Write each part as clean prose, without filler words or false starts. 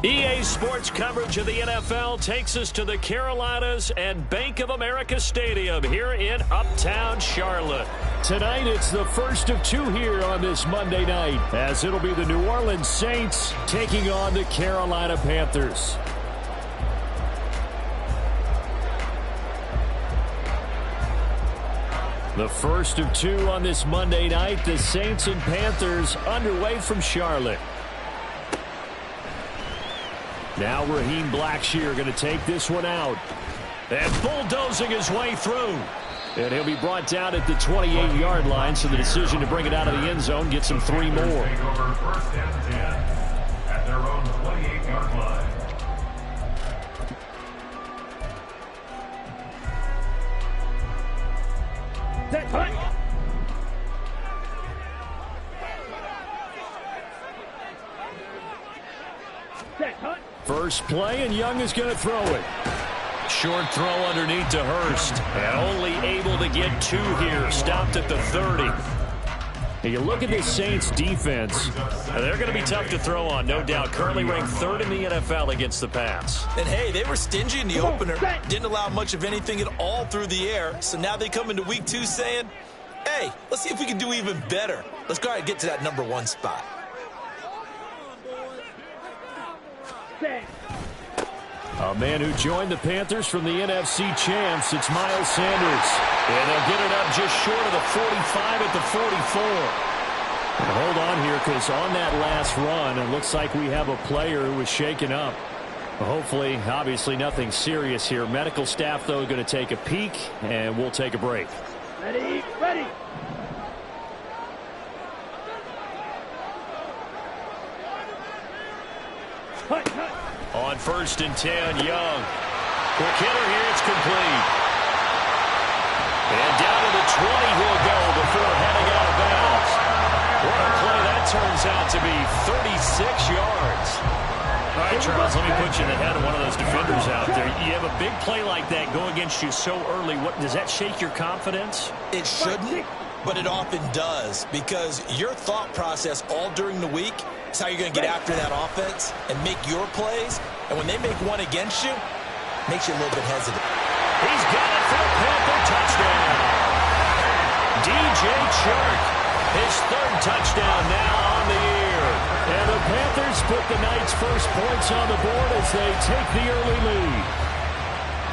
EA Sports coverage of the NFL takes us to the Carolinas and Bank of America Stadium here in Uptown Charlotte. Tonight, it's the first of two here on this Monday night, as it'll be the New Orleans Saints taking on the Carolina Panthers. The first of two on this Monday night, the Saints and Panthers underway from Charlotte. Now Raheem Blackshear going to take this one out. And bulldozing his way through. And he'll be brought down at the 28-yard line, so the decision to bring it out of the end zone gets him 3 more. First and 10 at their own 28-yard line. Set, punt. Set, punt. First play, and Young is going to throw it. Short throw underneath to Hurst. And only able to get 2 here. Stopped at the 30. Now you look at this Saints defense. They're going to be tough to throw on, no doubt. Currently ranked 3rd in the NFL against the pass. And, hey, they were stingy in the opener. Didn't allow much of anything at all through the air. So now they come into week 2 saying, hey, let's see if we can do even better. Let's go ahead and get to that number 1 spot. A man who joined the Panthers from the NFC champs, it's Miles Sanders. And they'll get it up just short of the 45 at the 44. And hold on here, because on that last run, it looks like we have a player who was shaken up. Hopefully, obviously nothing serious here. Medical staff, though, going to take a peek, and we'll take a break. Ready, ready. Punt, punt. On 1st and 10, Young. Quick hitter here, it's complete. And down to the 20 he'll go before heading out of bounds. What a play that turns out to be, 36 yards. All right, Charles, let me put you in the head of one of those defenders out there. You have a big play like that go against you so early. What does that shake your confidence? It shouldn't, but it often does, because your thought process all during the week is how you're going to get after that offense and make your plays. And when they make one against you, it makes you a little bit hesitant. He's got it for a Panther touchdown. DJ Chark, his 3rd touchdown now on the year. And the Panthers put the night's first points on the board as they take the early lead.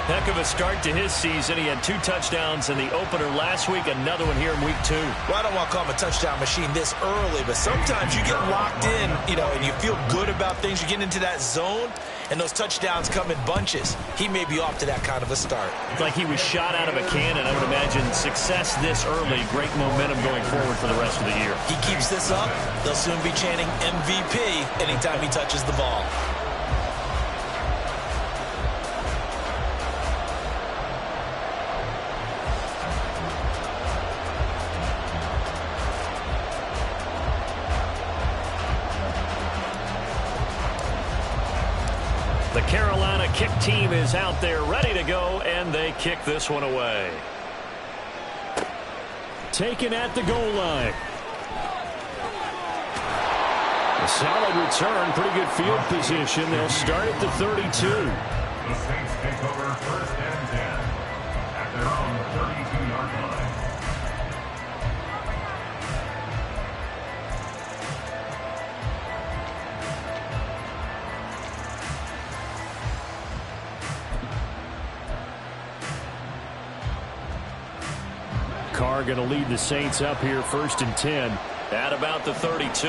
Heck of a start to his season. He had 2 touchdowns in the opener last week, another one here in week 2. Well, I don't want to call him a touchdown machine this early, but sometimes you get locked in, and you feel good about things. You get into that zone, and those touchdowns come in bunches. He may be off to that kind of a start. It's like he was shot out of a cannon. I would imagine success this early, great momentum going forward for the rest of the year. He keeps this up, they'll soon be chanting MVP anytime he touches the ball. The Carolina kick team is out there ready to go, and they kick this one away. Taken at the goal line. A solid return, pretty good field position. They'll start at the 32. The Saints take over 1st and 10 at their own 32-yard line. Carr going to lead the Saints up here 1st and 10 at about the 32.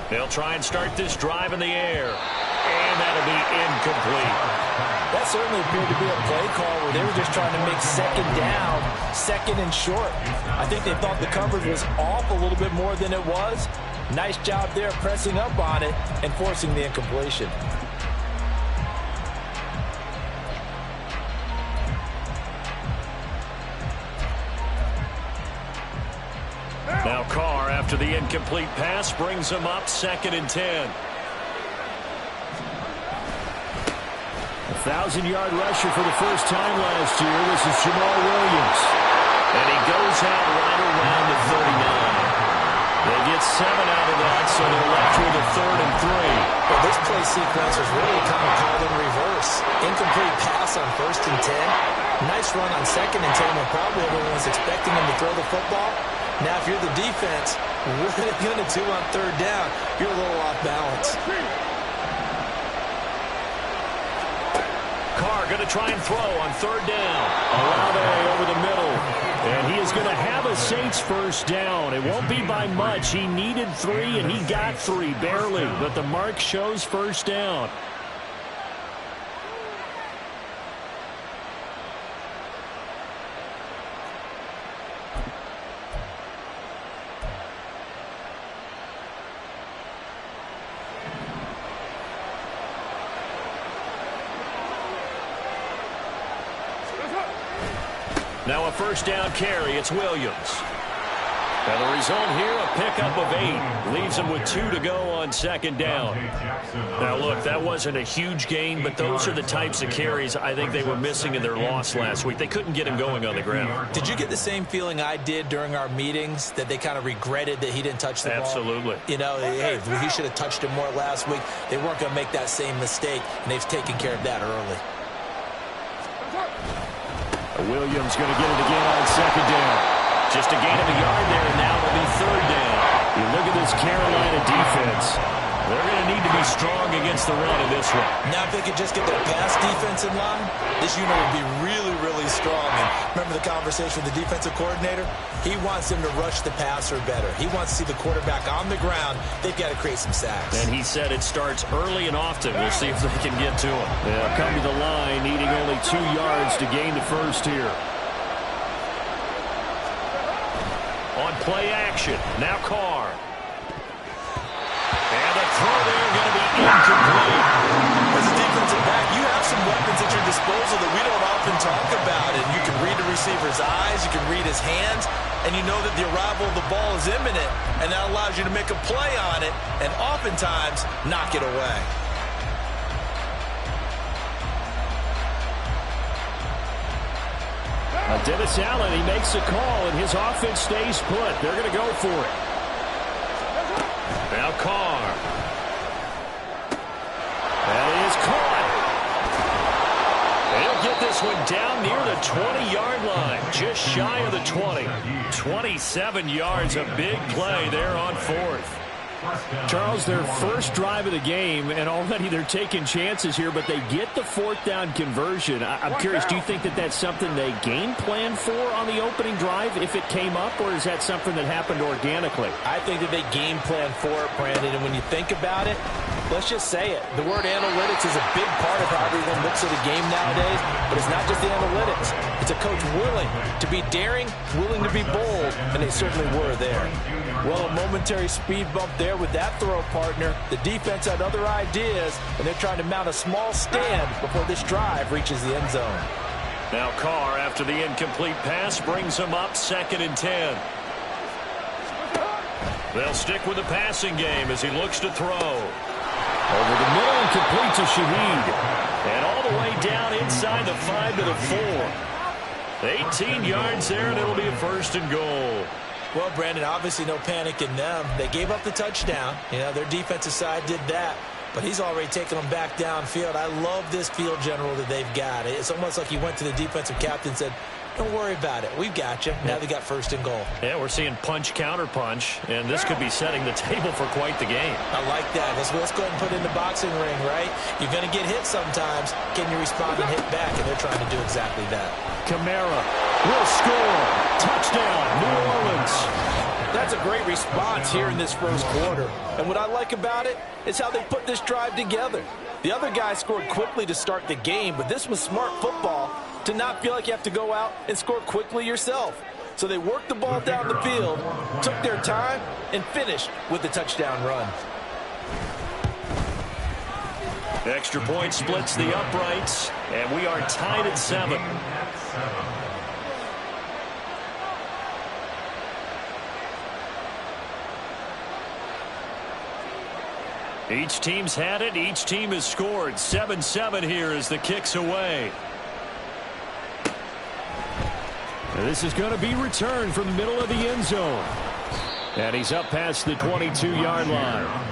They'll try and start this drive in the air, and that'll be incomplete. That certainly appeared to be a play call where they were just trying to make 2nd down, 2nd and short. I think they thought the coverage was off a little bit more than it was. Nice job there pressing up on it and forcing the incompletion. Now Carr, after the incomplete pass, brings him up 2nd and 10. 1,000-yard rusher for the first time last year. This is Jamal Williams. And he goes out right around the 39. They get 7 out of that, so they're left with a 3rd and 3. Well, this play sequence was really kind of called in reverse. Incomplete pass on 1st and 10. Nice run on 2nd and 10 when probably everyone was expecting him to throw the football. Now, if you're the defense, what are you going to do on 3rd down? You're a little off balance. Carr going to try and throw on 3rd down. Olave over the middle. And he is going to have a Saints first down. It won't be by much. He needed 3, and he got 3, barely. But the mark shows first down. Now a first down carry. It's Williams. And the result here, a pickup of 8. Leaves him with 2 to go on 2nd down. Now, look, that wasn't a huge gain, but those are the types of carries I think they were missing in their loss last week. They couldn't get him going on the ground. Did you get the same feeling I did during our meetings, that they kind of regretted that he didn't touch the ball? Absolutely. You know, hey, he should have touched it more last week. They weren't going to make that same mistake, and they've taken care of that early. Williams going to get it again on 2nd down. Just a gain of a yard there, and now it'll be 3rd down. You look at this Carolina defense. They're going to need to be strong against the run in this one. Now, if they could just get their pass defense in line, this unit would be really, really strong. And remember the conversation with the defensive coordinator? He wants them to rush the passer better. He wants to see the quarterback on the ground. They've got to create some sacks. And he said it starts early and often. We'll see if they can get to him. They'll come to the line, needing only 2 yards to gain the first here. On play action, now Carr. And the throw there going to be incomplete. As a defensive back, you have some weapons at your disposal that we don't often talk about. And you can read the receiver's eyes, you can read his hands, and you know that the arrival of the ball is imminent. And that allows you to make a play on it and oftentimes knock it away. Dennis Allen, he makes a call, and his offense stays put. They're going to go for it. Now Carr. That is caught. They'll get this one down near the 20-yard line, just shy of the 20. 27 yards, a big play there on 4th. Charles, their first drive of the game, and already they're taking chances here, but they get the 4th down conversion. I'm curious, do you think that that's something they game plan for on the opening drive if it came up, or is that something that happened organically? I think that they game plan for it, Brandon, and when you think about it, let's just say it. The word analytics is a big part of how everyone looks at a game nowadays, but it's not just the analytics. It's a coach willing to be daring, willing to be bold, and they certainly were there. Well, a momentary speed bump there with that throw, partner. The defense had other ideas, and they're trying to mount a small stand before this drive reaches the end zone. Now Carr, after the incomplete pass, brings him up 2nd and 10. They'll stick with the passing game as he looks to throw. Over the middle and complete to Shaheed. And all the way down inside the 5 to the 4. 18 yards there, and it'll be a 1st and goal. Well, Brandon, obviously no panic in them. They gave up the touchdown. You know, their defensive side did that. But he's already taken them back downfield. I love this field general that they've got. It's almost like he went to the defensive captain and said, don't worry about it. We've got you. Now they got 1st and goal. Yeah, we're seeing punch, counter punch, and this could be setting the table for quite the game. I like that. Let's go ahead and put it in the boxing ring, right? You're going to get hit sometimes. Can you respond and hit back? And they're trying to do exactly that. Kamara will score. Touchdown, New Orleans. That's a great response here in this first quarter. And what I like about it is how they put this drive together. The other guy scored quickly to start the game, but this was smart football to not feel like you have to go out and score quickly yourself. So they worked the ball down the field, took their time, and finished with the touchdown run. Extra point splits the uprights, and we are tied at 7. Each team's had it. Each team has scored. 7-7 here as the kick's away. And this is going to be returned from the middle of the end zone. And he's up past the 22-yard line.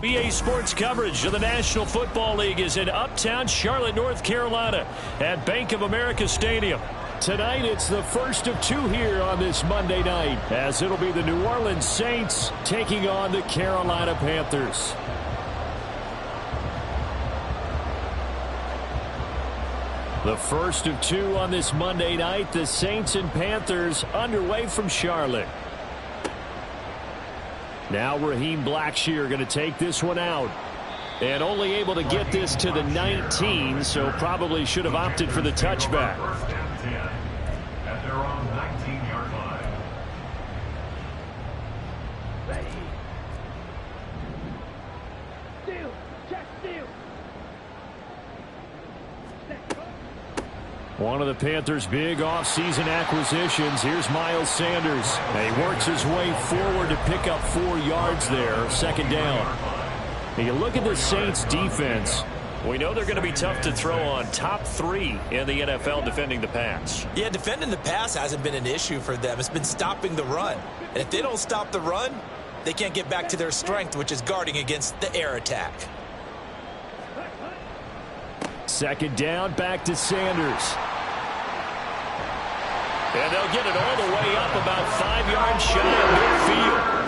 BA Sports coverage of the National Football League is in uptown Charlotte, North Carolina at Bank of America Stadium. Tonight, it's the first of two here on this Monday night, as it'll be the New Orleans Saints taking on the Carolina Panthers. The first of two on this Monday night, the Saints and Panthers underway from Charlotte. Now Raheem Blackshear going to take this one out. And only able to get this to the 19, so probably should have opted for the touchback. First and 10 at their own 19-yard line. Ready. Steal. Check steal. One of the Panthers' big offseason acquisitions. Here's Miles Sanders. And he works his way forward to pick up 4 yards there. Second down. And you look at the Saints defense. We know they're going to be tough to throw on. Top 3 in the NFL defending the pass. Yeah, defending the pass hasn't been an issue for them. It's been stopping the run. And if they don't stop the run, they can't get back to their strength, which is guarding against the air attack. Second down, back to Sanders. And they'll get it all the way up about 5 yards shy of midfield.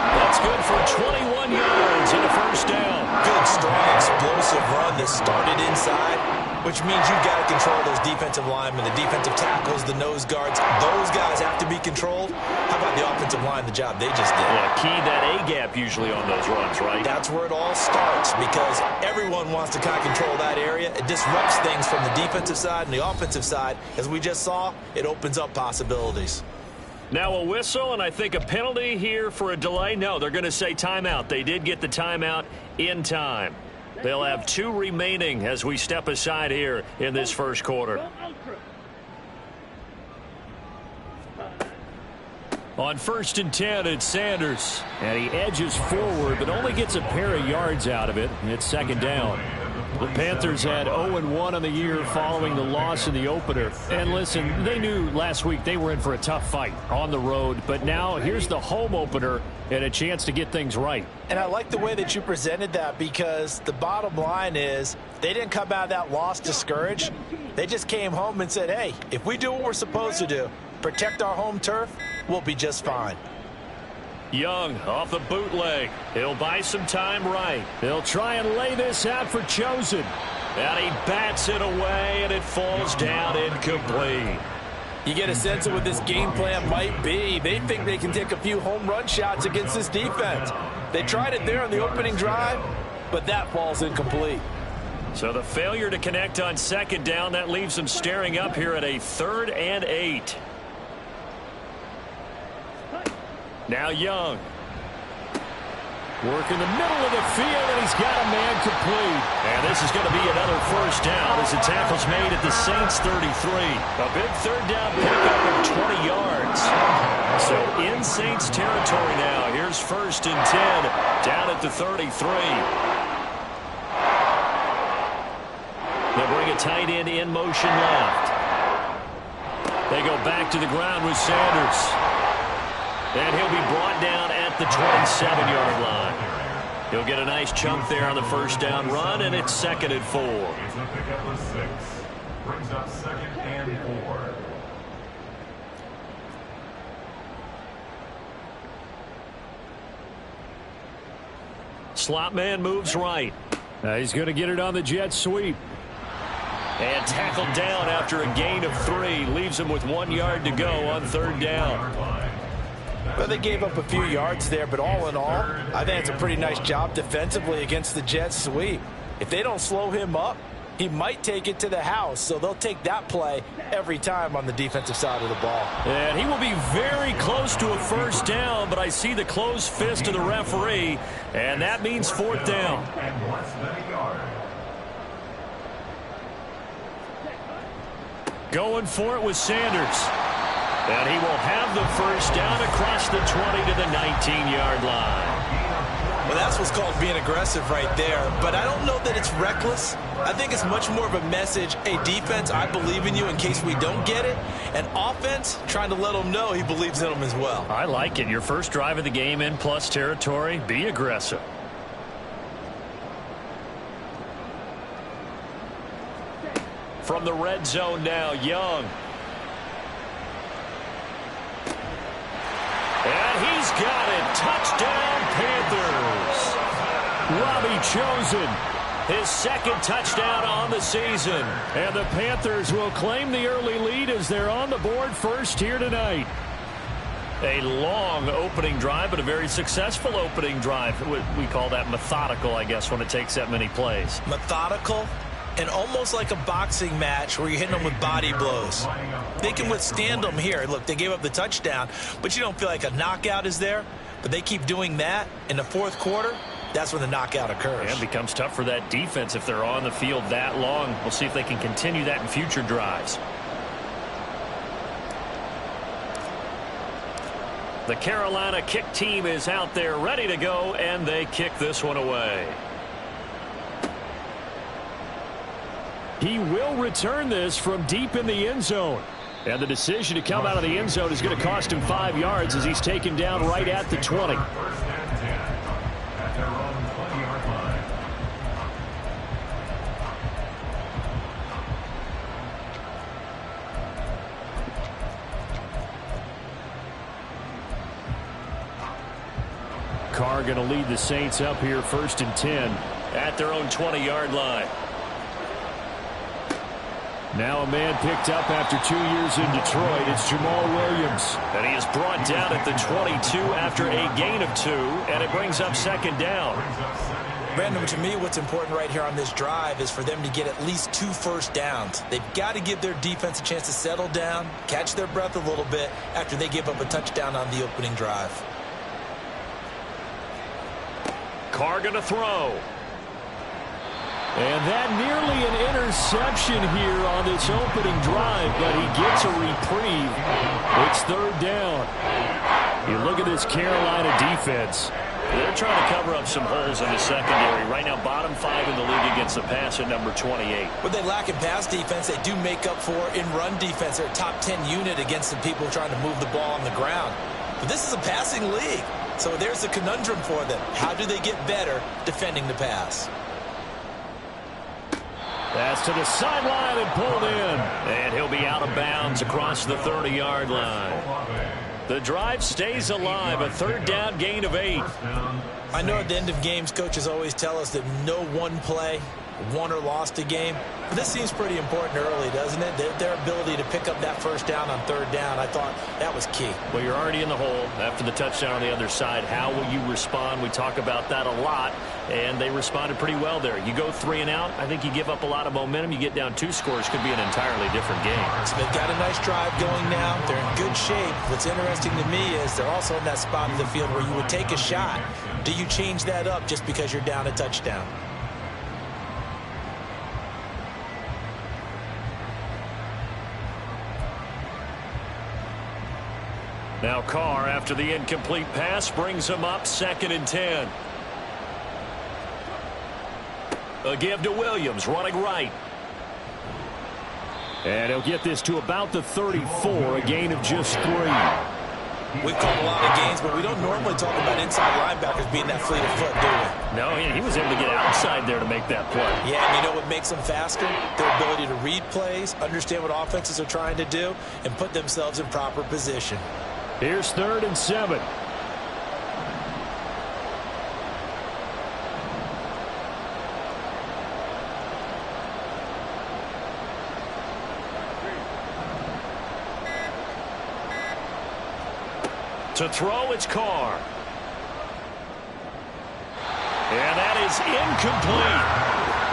That's good for 21 yards and a first down. Good, strong, explosive run that started inside, which means you've got to control those defensive linemen, the defensive tackles, the nose guards. Those guys have to be controlled. How about the offensive line, the job they just did? Yeah, key that A-gap usually on those runs, right? That's where it all starts, because everyone wants to kind of control that area. It disrupts things from the defensive side and the offensive side. As we just saw, it opens up possibilities. Now a whistle, and I think a penalty here for a delay. No, they're going to say timeout. They did get the timeout in time. They'll have 2 remaining as we step aside here in this first quarter. On 1st and 10, it's Sanders. And he edges forward, but only gets a pair of yards out of it. It's second down. The Panthers had 0-1 on the year following the loss in the opener. And listen, they knew last week they were in for a tough fight on the road. But now here's the home opener and a chance to get things right. And I like the way that you presented that, because the bottom line is they didn't come out of that loss discouraged. They just came home and said, hey, if we do what we're supposed to do, protect our home turf, we'll be just fine. Young off the bootleg. He'll buy some time right. He'll try and lay this out for Chosen. And he bats it away, and it falls down incomplete. You get a sense of what this game plan might be. They think they can take a few home run shots against this defense. They tried it there on the opening drive, but that falls incomplete. So the failure to connect on second down, that leaves them staring up here at a 3rd and 8. Now Young. Work in the middle of the field, and he's got a man complete. And this is going to be another first down as the tackle's made at the Saints 33. A big 3rd down pickup of 20 yards. So in Saints territory now. Here's 1st and 10 down at the 33. They'll bring a tight end in motion left. They go back to the ground with Sanders. And he'll be brought down at the 27-yard line. He'll get a nice chunk there on the first down run, and it's 2nd and 4. It's a pickup of 6. Brings up 2nd and 4. Slot man moves right. He's going to get it on the jet sweep. And tackled down after a gain of 3. Leaves him with 1 yard to go on 3rd down. Well, they gave up a few yards there, but all in all, I think it's a pretty nice job defensively against the jet sweep. If they don't slow him up, he might take it to the house, so they'll take that play every time on the defensive side of the ball. And he will be very close to a first down, but I see the closed fist of the referee, and that means 4th down. Going for it with Sanders. And he will have the first down across the 20 to the 19-yard line. Well, that's what's called being aggressive right there. But I don't know that it's reckless. I think it's much more of a message. Hey, defense, I believe in you in case we don't get it. And offense, trying to let them know he believes in them as well. I like it. Your first drive of the game in plus territory. Be aggressive. From the red zone now, Young. And he's got it. Touchdown, Panthers. Robbie Chosen, his 2nd touchdown on the season. And the Panthers will claim the early lead as they're on the board first here tonight. A long opening drive, but a very successful opening drive. We call that methodical, I guess, when it takes that many plays. Methodical and almost like a boxing match where you're hitting them with body blows. They can withstand them here. Look, they gave up the touchdown, but you don't feel like a knockout is there. But they keep doing that in the 4th quarter. That's when the knockout occurs. And it becomes tough for that defense if they're on the field that long. We'll see if they can continue that in future drives. The Carolina kick team is out there ready to go, and they kick this one away. He will return this from deep in the end zone. And the decision to come out of the end zone is going to cost him 5 yards as he's taken down right at the 20. 1st and 10 at their own 20-yard line. Carr going to lead the Saints up here 1st and 10. At their own 20-yard line. Now a man picked up after 2 years in Detroit. It's Jamal Williams. And he is brought down at the 22 after a gain of 2, and it brings up 2nd down. Brandon, to me, what's important right here on this drive is for them to get at least 2 first downs. They've got to give their defense a chance to settle down, catch their breath a little bit after they give up a touchdown on the opening drive. Carr going to throw. And that nearly an interception here on this opening drive, but he gets a reprieve. It's 3rd down. You look at this Carolina defense. They're trying to cover up some holes in the secondary. Right now, bottom 5 in the league against the pass at number 28. What they lack in pass defense, they do make up for in run defense. They're a top 10 unit against the people trying to move the ball on the ground. But this is a passing league. So there's the conundrum for them. How do they get better defending the pass? Pass to the sideline and pulled in. And he'll be out of bounds across the 30-yard line. The drive stays alive. A 3rd down gain of 8. I know at the end of games, coaches always tell us that no one play won or lost a game. But this seems pretty important early, doesn't it? Their ability to pick up that first down on third down, I thought that was key. Well, you're already in the hole after the touchdown on the other side. How will you respond? We talk about that a lot, and they responded pretty well there. You go 3 and out, I think you give up a lot of momentum. You get down 2 scores, could be an entirely different game. So they've got a nice drive going now. They're in good shape. What's interesting to me is they're also in that spot of the field where you would take a shot. Do you change that up just because you're down a touchdown? Now Carr, after the incomplete pass, brings him up 2nd and 10. A give to Williams, running right. And he'll get this to about the 34, a gain of just 3. We've called a lot of games, but we don't normally talk about inside linebackers being that fleet of foot, do we? No, he was able to get outside there to make that play. Yeah, and you know what makes them faster? Their ability to read plays, understand what offenses are trying to do, and put themselves in proper position. Here's 3rd and 7. To throw, it's Carr. And that is incomplete.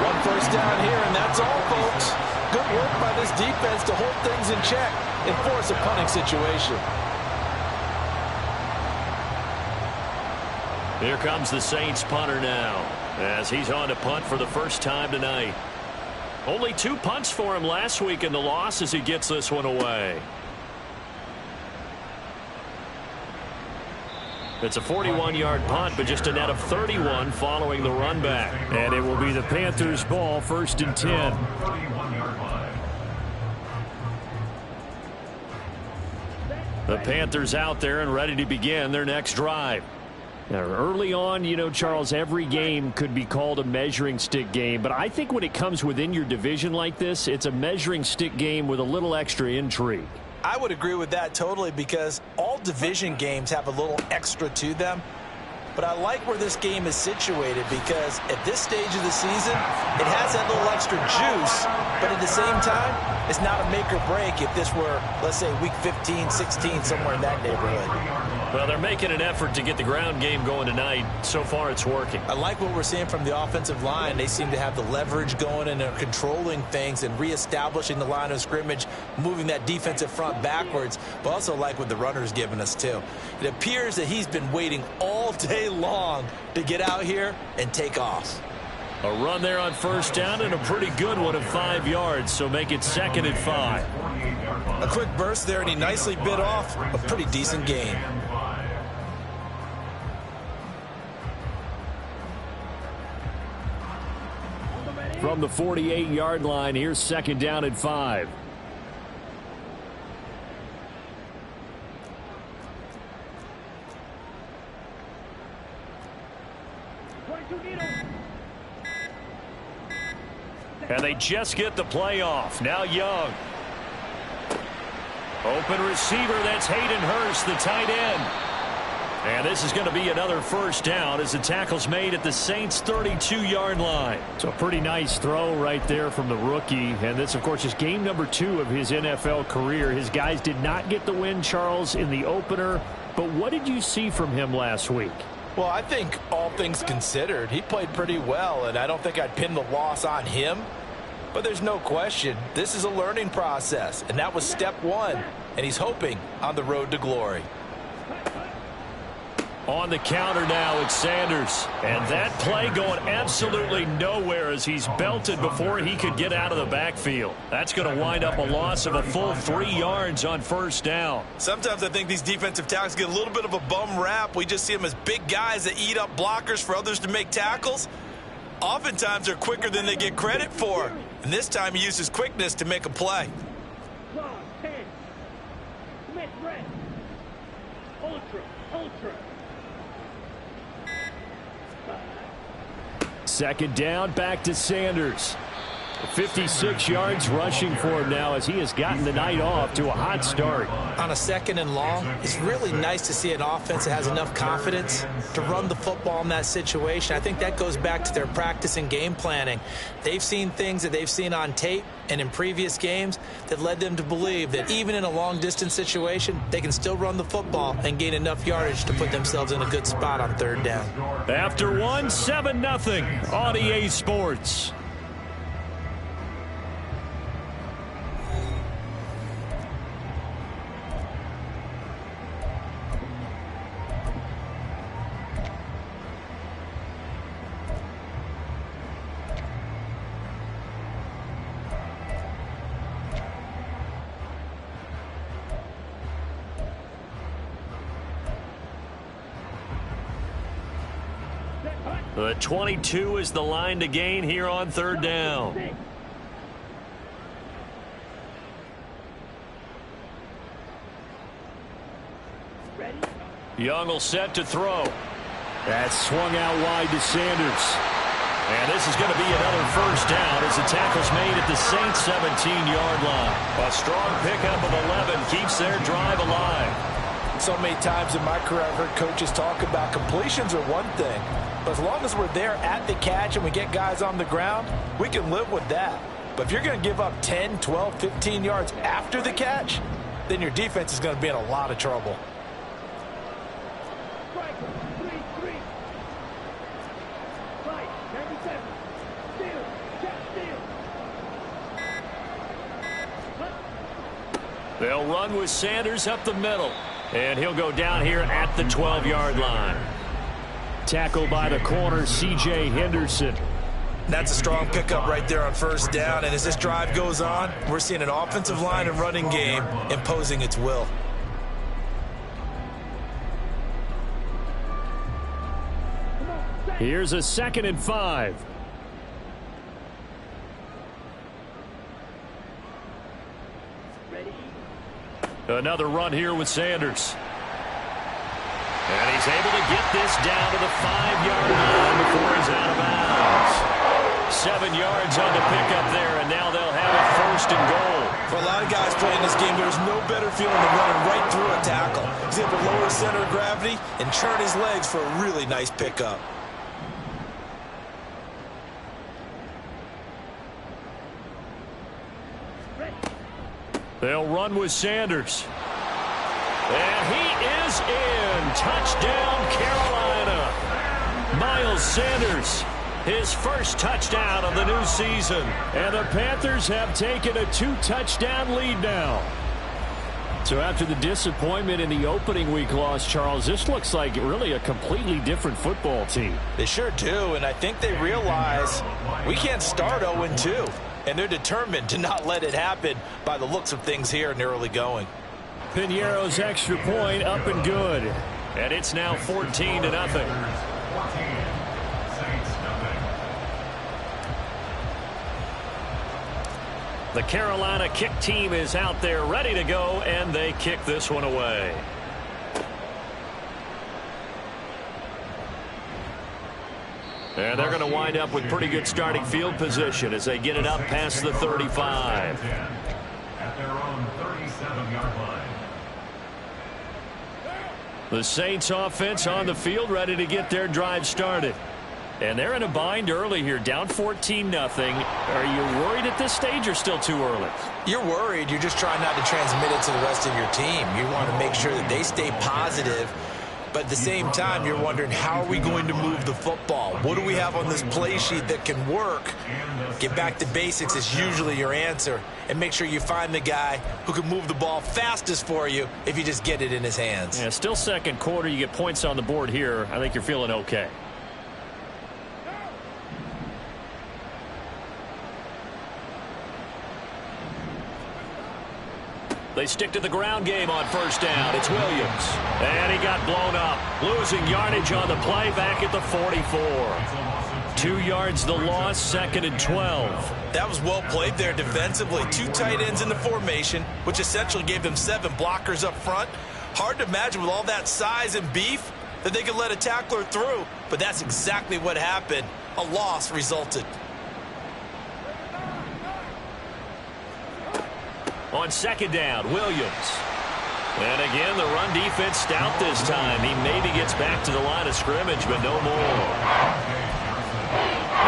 1 first down here, and that's all, folks. Good work by this defense to hold things in check and force a punting situation. Here comes the Saints punter now, as he's on to punt for the first time tonight. Only 2 punts for him last week in the loss as he gets this one away. It's a 41-yard punt, but just a net of 31 following the run back. And it will be the Panthers' ball, 1st and 10. The Panthers out there and ready to begin their next drive. Now, early on, you know, Charles, every game could be called a measuring stick game, but I think when it comes within your division like this, it's a measuring stick game with a little extra intrigue. I would agree with that totally, because all division games have a little extra to them. But I like where this game is situated, because at this stage of the season, it has that little extra juice, but at the same time, it's not a make or break if this were, let's say, week 15, 16, somewhere in that neighborhood. Well, they're making an effort to get the ground game going tonight. So far, it's working. I like what we're seeing from the offensive line. They seem to have the leverage going, and they're controlling things and reestablishing the line of scrimmage, moving that defensive front backwards, but also like what the runner's giving us, too. It appears that he's been waiting all day long to get out here and take off. A run there on first down, and a pretty good one of 5 yards, so make it 2nd and 5. A quick burst there, and he nicely bit off a pretty decent gain. From the 48-yard line, here's 2nd down and 5. And they just get the play off. Now Young. Open receiver, that's Hayden Hurst, the tight end. And this is going to be another first down as the tackle's made at the Saints' 32-yard line. So a pretty nice throw right there from the rookie. And this, of course, is game number 2 of his NFL career. His guys did not get the win, Charles, in the opener. But what did you see from him last week? Well, I think all things considered, he played pretty well, and I don't think I'd pin the loss on him. But there's no question, this is a learning process, and that was step 1, and he's hoping on the road to glory. On the counter now, it's Sanders. And that play going absolutely nowhere as he's belted before he could get out of the backfield. That's going to wind up a loss of a full 3 yards on first down. Sometimes I think these defensive tackles get a little bit of a bum rap. We just see them as big guys that eat up blockers for others to make tackles. Oftentimes they're quicker than they get credit for. And this time he used his quickness to make a play. Claw, 10. Smith, red. Ultra. 2nd down, back to Sanders. 56 yards rushing for him now as he has gotten the night off to a hot start. On a 2nd and long, it's really nice to see an offense that has enough confidence to run the football in that situation. I think that goes back to their practice and game planning. They've seen things that they've seen on tape and in previous games that led them to believe that even in a long-distance situation, they can still run the football and gain enough yardage to put themselves in a good spot on 3rd down. After one, 7-0 on EA Sports. The 22 is the line to gain here on 3rd down. Young will set to throw. That's swung out wide to Sanders. And this is going to be another 1st down as the tackle's made at the Saints' 17-yard line. A strong pickup of 11 keeps their drive alive. So many times in my career I've heard coaches talk about completions are one thing. But as long as we're there at the catch and we get guys on the ground, we can live with that. But if you're going to give up 10, 12, 15 yards after the catch, then your defense is going to be in a lot of trouble. They'll run with Sanders up the middle. And he'll go down here at the 12-yard line. Tackled by the corner, C.J. Henderson. That's a strong pickup right there on 1st down. And as this drive goes on, we're seeing an offensive line and running game imposing its will. Here's a 2nd and 5. Another run here with Sanders. And he's able to get this down to the 5-yard line before he's out of bounds. 7 yards on the pickup there, and now they'll have a 1st and goal. For a lot of guys playing this game, there's no better feeling than running right through a tackle. He's able to lower his center of gravity and churn his legs for a really nice pickup. They'll run with Sanders. And he is in. Touchdown, Carolina. Miles Sanders, his 1st touchdown of the new season. And the Panthers have taken a 2-touchdown lead now. So after the disappointment in the opening week loss, Charles, this looks like really a completely different football team. They sure do, and I think they realize we can't start 0-2. And they're determined to not let it happen by the looks of things here in the early going. Piñeiro's extra point up and good. And it's now 14-0. The Carolina kick team is out there ready to go, and they kick this one away. And they're going to wind up with pretty good starting field position as they get it up past the 35. At their own 37-yard line. The Saints offense on the field ready to get their drive started. And they're in a bind early here, down 14-0. Are you worried at this stage or still too early? You're worried. You're just trying not to transmit it to the rest of your team. You want to make sure that they stay positive. But at the same time, you're wondering, how are we going to move the football? What do we have on this play sheet that can work? Get back to basics is usually your answer. And make sure you find the guy who can move the ball fastest for you if you just get it in his hands. Yeah, still 2nd quarter. You get points on the board here. I think you're feeling okay. They stick to the ground game on 1st down. It's Williams. And he got blown up. Losing yardage on the play back at the 44. 2 yards the loss, 2nd and 12. That was well played there defensively. 2 tight ends in the formation, which essentially gave them 7 blockers up front. Hard to imagine with all that size and beef that they could let a tackler through. But that's exactly what happened. A loss resulted. On second down, Williams. And again, the run defense stout this time. He maybe gets back to the line of scrimmage, but no more.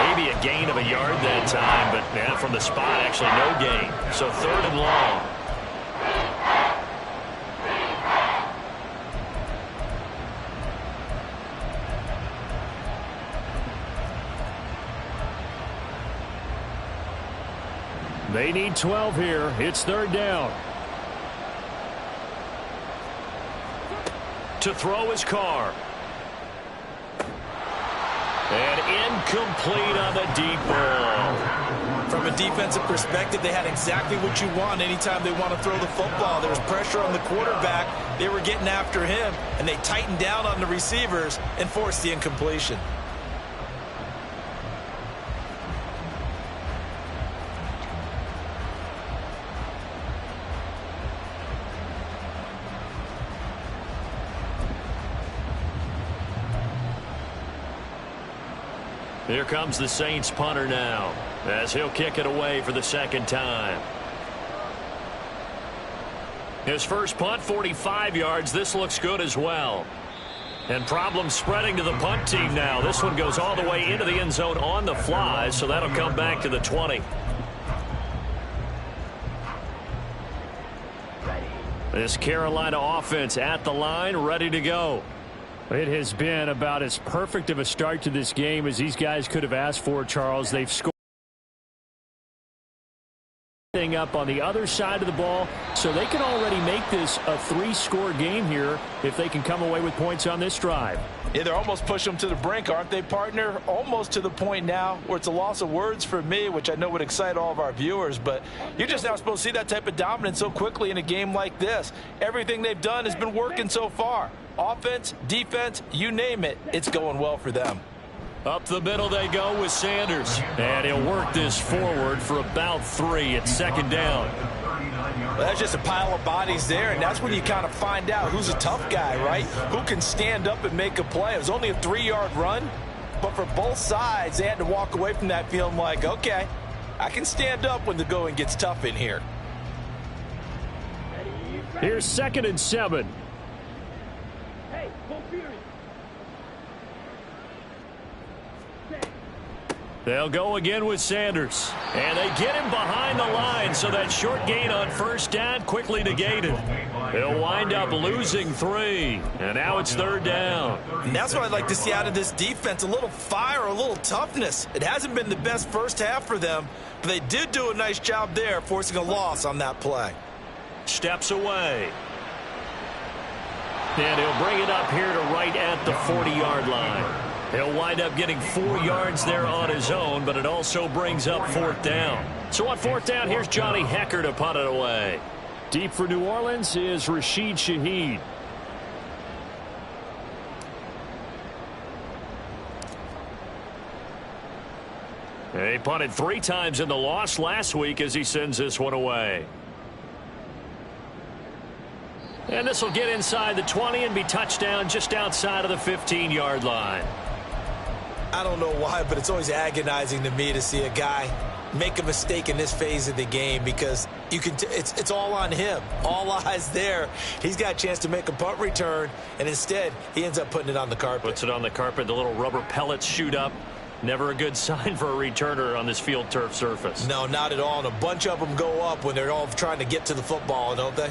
Maybe a gain of a yard that time, but yeah, from the spot, actually no gain. So 3rd and long. They need 12 here. It's 3rd down. To throw his Carr. And incomplete on the deep ball. From a defensive perspective, they had exactly what you want anytime they want to throw the football. There was pressure on the quarterback. They were getting after him, and they tightened down on the receivers and forced the incompletion. Here comes the Saints punter now, as he'll kick it away for the 2nd time. His first punt, 45 yards. This looks good as well. And problems spreading to the punt team now. This one goes all the way into the end zone on the fly, so that'll come back to the 20. This Carolina offense at the line, ready to go. It has been about as perfect of a start to this game as these guys could have asked for, Charles. They've scored up on the other side of the ball, so they can already make this a 3-score game here if they can come away with points on this drive. Yeah, they're almost pushing them to the brink, aren't they, partner? Almost to the point now where it's a loss of words for me, which I know would excite all of our viewers, but you're just not supposed to see that type of dominance so quickly in a game like this. Everything they've done has been working so far. Offense, defense, you name it, it's going well for them. Up the middle they go with Sanders. And he'll work this forward for about 3 at 2nd down. Well, that's just a pile of bodies there, and that's when you kind of find out who's a tough guy, right? Who can stand up and make a play. It was only a 3-yard run, but for both sides, they had to walk away from that feeling like, okay, I can stand up when the going gets tough in here. Here's 2nd and 7. Hey, go Fury. They'll go again with Sanders. And they get him behind the line, so that short gain on 1st down quickly negated. They'll wind up losing 3. And now it's 3rd down. And that's what I'd like to see out of this defense, a little fire, a little toughness. It hasn't been the best first half for them, but they did do a nice job there, forcing a loss on that play. Steps away. And he'll bring it up here to right at the 40-yard line. He'll wind up getting 4 yards there on his own, but it also brings up 4th down. So on 4th down, here's Johnny Hecker to punt it away. Deep for New Orleans is Rashid Shaheed. He punted 3 times in the loss last week as he sends this one away. And this will get inside the 20 and be touchdown just outside of the 15-yard line. I don't know why, but it's always agonizing to me to see a guy make a mistake in this phase of the game, because you can it's all on him. All eyes there. He's got a chance to make a punt return, and instead he ends up putting it on the carpet. Puts it on the carpet. The little rubber pellets shoot up. Never a good sign for a returner on this field turf surface. No, not at all. And a bunch of them go up when they're all trying to get to the football, don't they?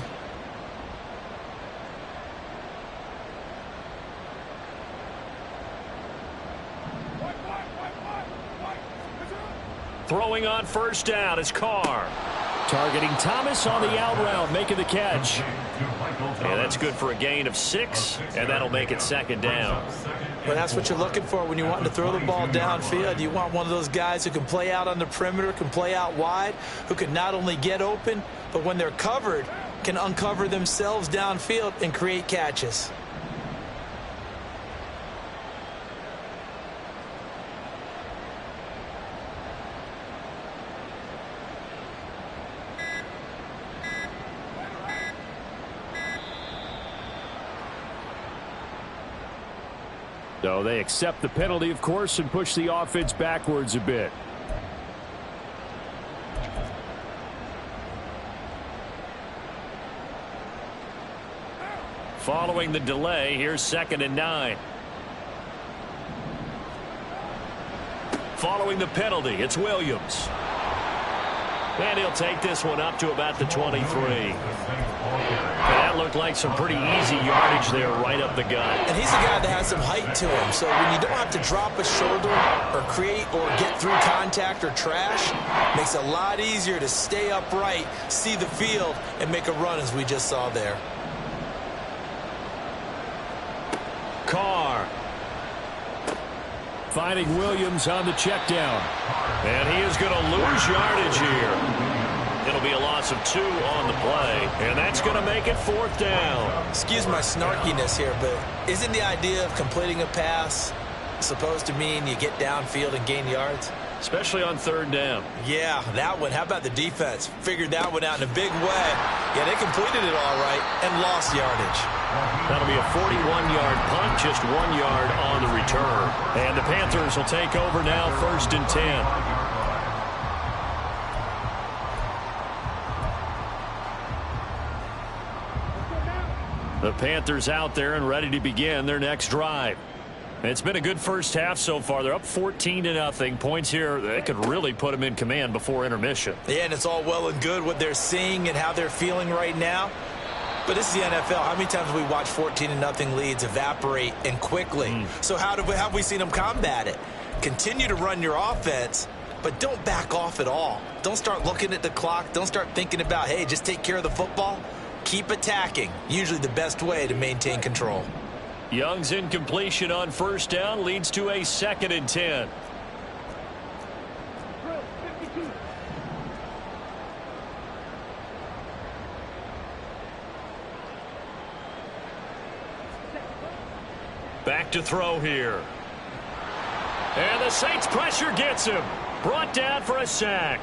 Throwing on 1st down is Carr. Targeting Thomas on the out route, making the catch. Yeah, that's good for a gain of 6, and that'll make it 2nd down. Well, that's what you're looking for when you want to throw the ball downfield. You want one of those guys who can play out on the perimeter, can play out wide, who can not only get open, but when they're covered, can uncover themselves downfield and create catches. So they accept the penalty, of course, and push the offense backwards a bit. Following the delay, here's 2nd and 9. Following the penalty, it's Williams. And he'll take this one up to about the 23. That looked like some pretty easy yardage there right up the gut. And he's a guy that has some height to him. So when you don't have to drop a shoulder or create or get through contact or trash, makes it a lot easier to stay upright, see the field, and make a run as we just saw there. Carr. Finding Williams on the check down. And he is going to lose yardage here. It'll be a loss of 2 on the play. And that's going to make it 4th down. Excuse my snarkiness here, but isn't the idea of completing a pass supposed to mean you get downfield and gain yards? Especially on 3rd down. Yeah, that one. How about the defense? Figured that one out in a big way. Yeah, they completed it all right and lost yardage. That'll be a 41-yard punt, just 1 yard on the return. And the Panthers will take over now, 1st and 10. The Panthers out there and ready to begin their next drive. It's been a good first half so far. They're up 14-0. Points here, they could really put them in command before intermission. Yeah, and it's all well and good what they're seeing and how they're feeling right now. But this is the NFL. How many times have we watched 14-0 leads evaporate and quickly? So how have we seen them combat it? Continue to run your offense, but don't back off at all. Don't start looking at the clock. Don't start thinking about, hey, just take care of the football. Keep attacking. Usually the best way to maintain control. Young's incompletion on 1st down leads to a 2nd and 10. Back to throw here. And the Saints pressure gets him. Brought down for a sack.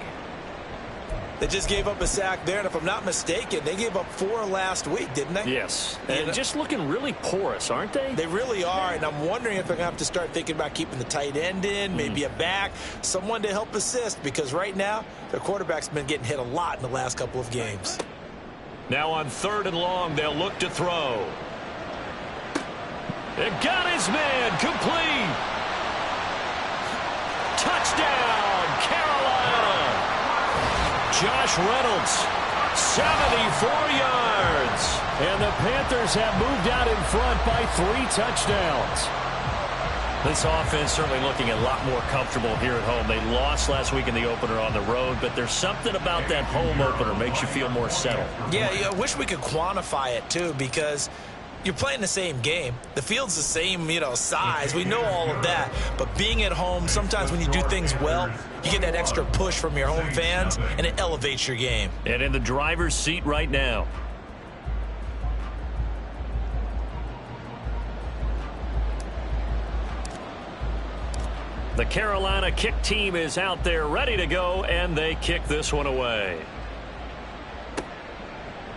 They just gave up a sack there, and if I'm not mistaken, they gave up 4 last week, didn't they? Yes. And just looking really porous, aren't they? They really are, and I'm wondering if they're going to have to start thinking about keeping the tight end in, maybe a back, someone to help assist, because right now, their quarterback's been getting hit a lot in the last couple of games. Now on 3rd and long, they'll look to throw. It got his man, complete. Touchdown, Carolina. Josh Reynolds, 74 yards. And the Panthers have moved out in front by 3 touchdowns. This offense certainly looking a lot more comfortable here at home. They lost last week in the opener on the road, but there's something about that home opener makes you feel more settled. Yeah, I wish we could quantify it, too, because you're playing the same game. The field's the same, size. We know all of that. But being at home, sometimes when you do things well, you get that extra push from your home fans, and it elevates your game. And in the driver's seat right now. The Carolina kick team is out there ready to go, and they kick this one away.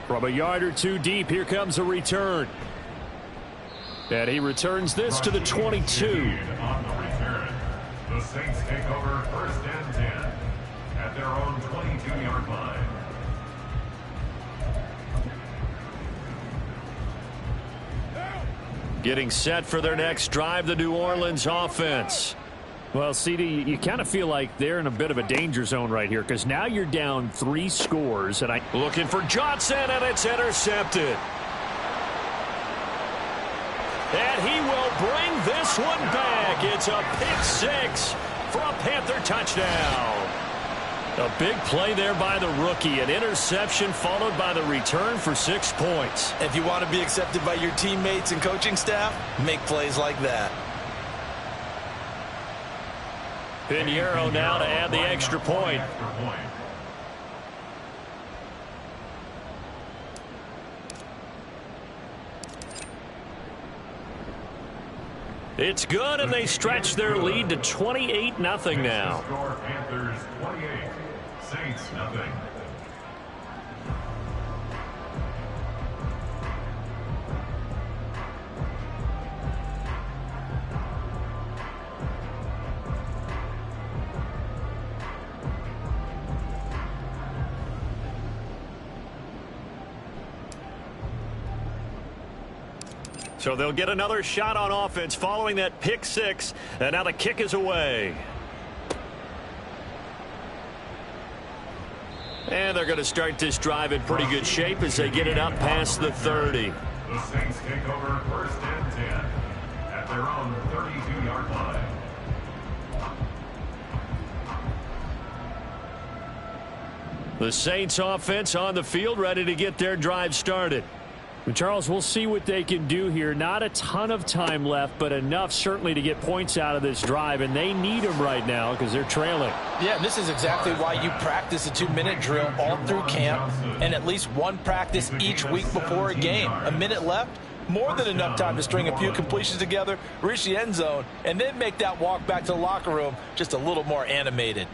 From a yard or 2 deep, here comes a return. And he returns this to the 22. On the return, the Saints take over 1st and 10 at their own 22-yard line. Getting set for their next drive, the New Orleans offense. Well, CD, you kind of feel like they're in a bit of a danger zone right here because now you're down 3 scores. And looking for Johnson, and it's intercepted. And he will bring this one back. It's a pick 6 for a Panther touchdown. A big play there by the rookie. An interception followed by the return for 6 points. If you want to be accepted by your teammates and coaching staff, make plays like that. Pinheiro now to add the extra point. It's good, and they stretch their lead to 28-0 now. Score Panthers 28, Saints nothing. So they'll get another shot on offense following that pick six, and now the kick is away. And they're going to start this drive in pretty good shape as they get it up past the 30. The Saints take over 1st and 10 at their own 32-yard line. The Saints offense on the field, ready to get their drive started. Charles, we'll see what they can do here. Not a ton of time left, but enough certainly to get points out of this drive, and they need them right now because they're trailing. Yeah, and this is exactly why you practice a 2-minute drill all through camp and at least one practice each week before a game. A minute left, more than enough time to string a few completions together, reach the end zone, and then make that walk back to the locker room just a little more animated.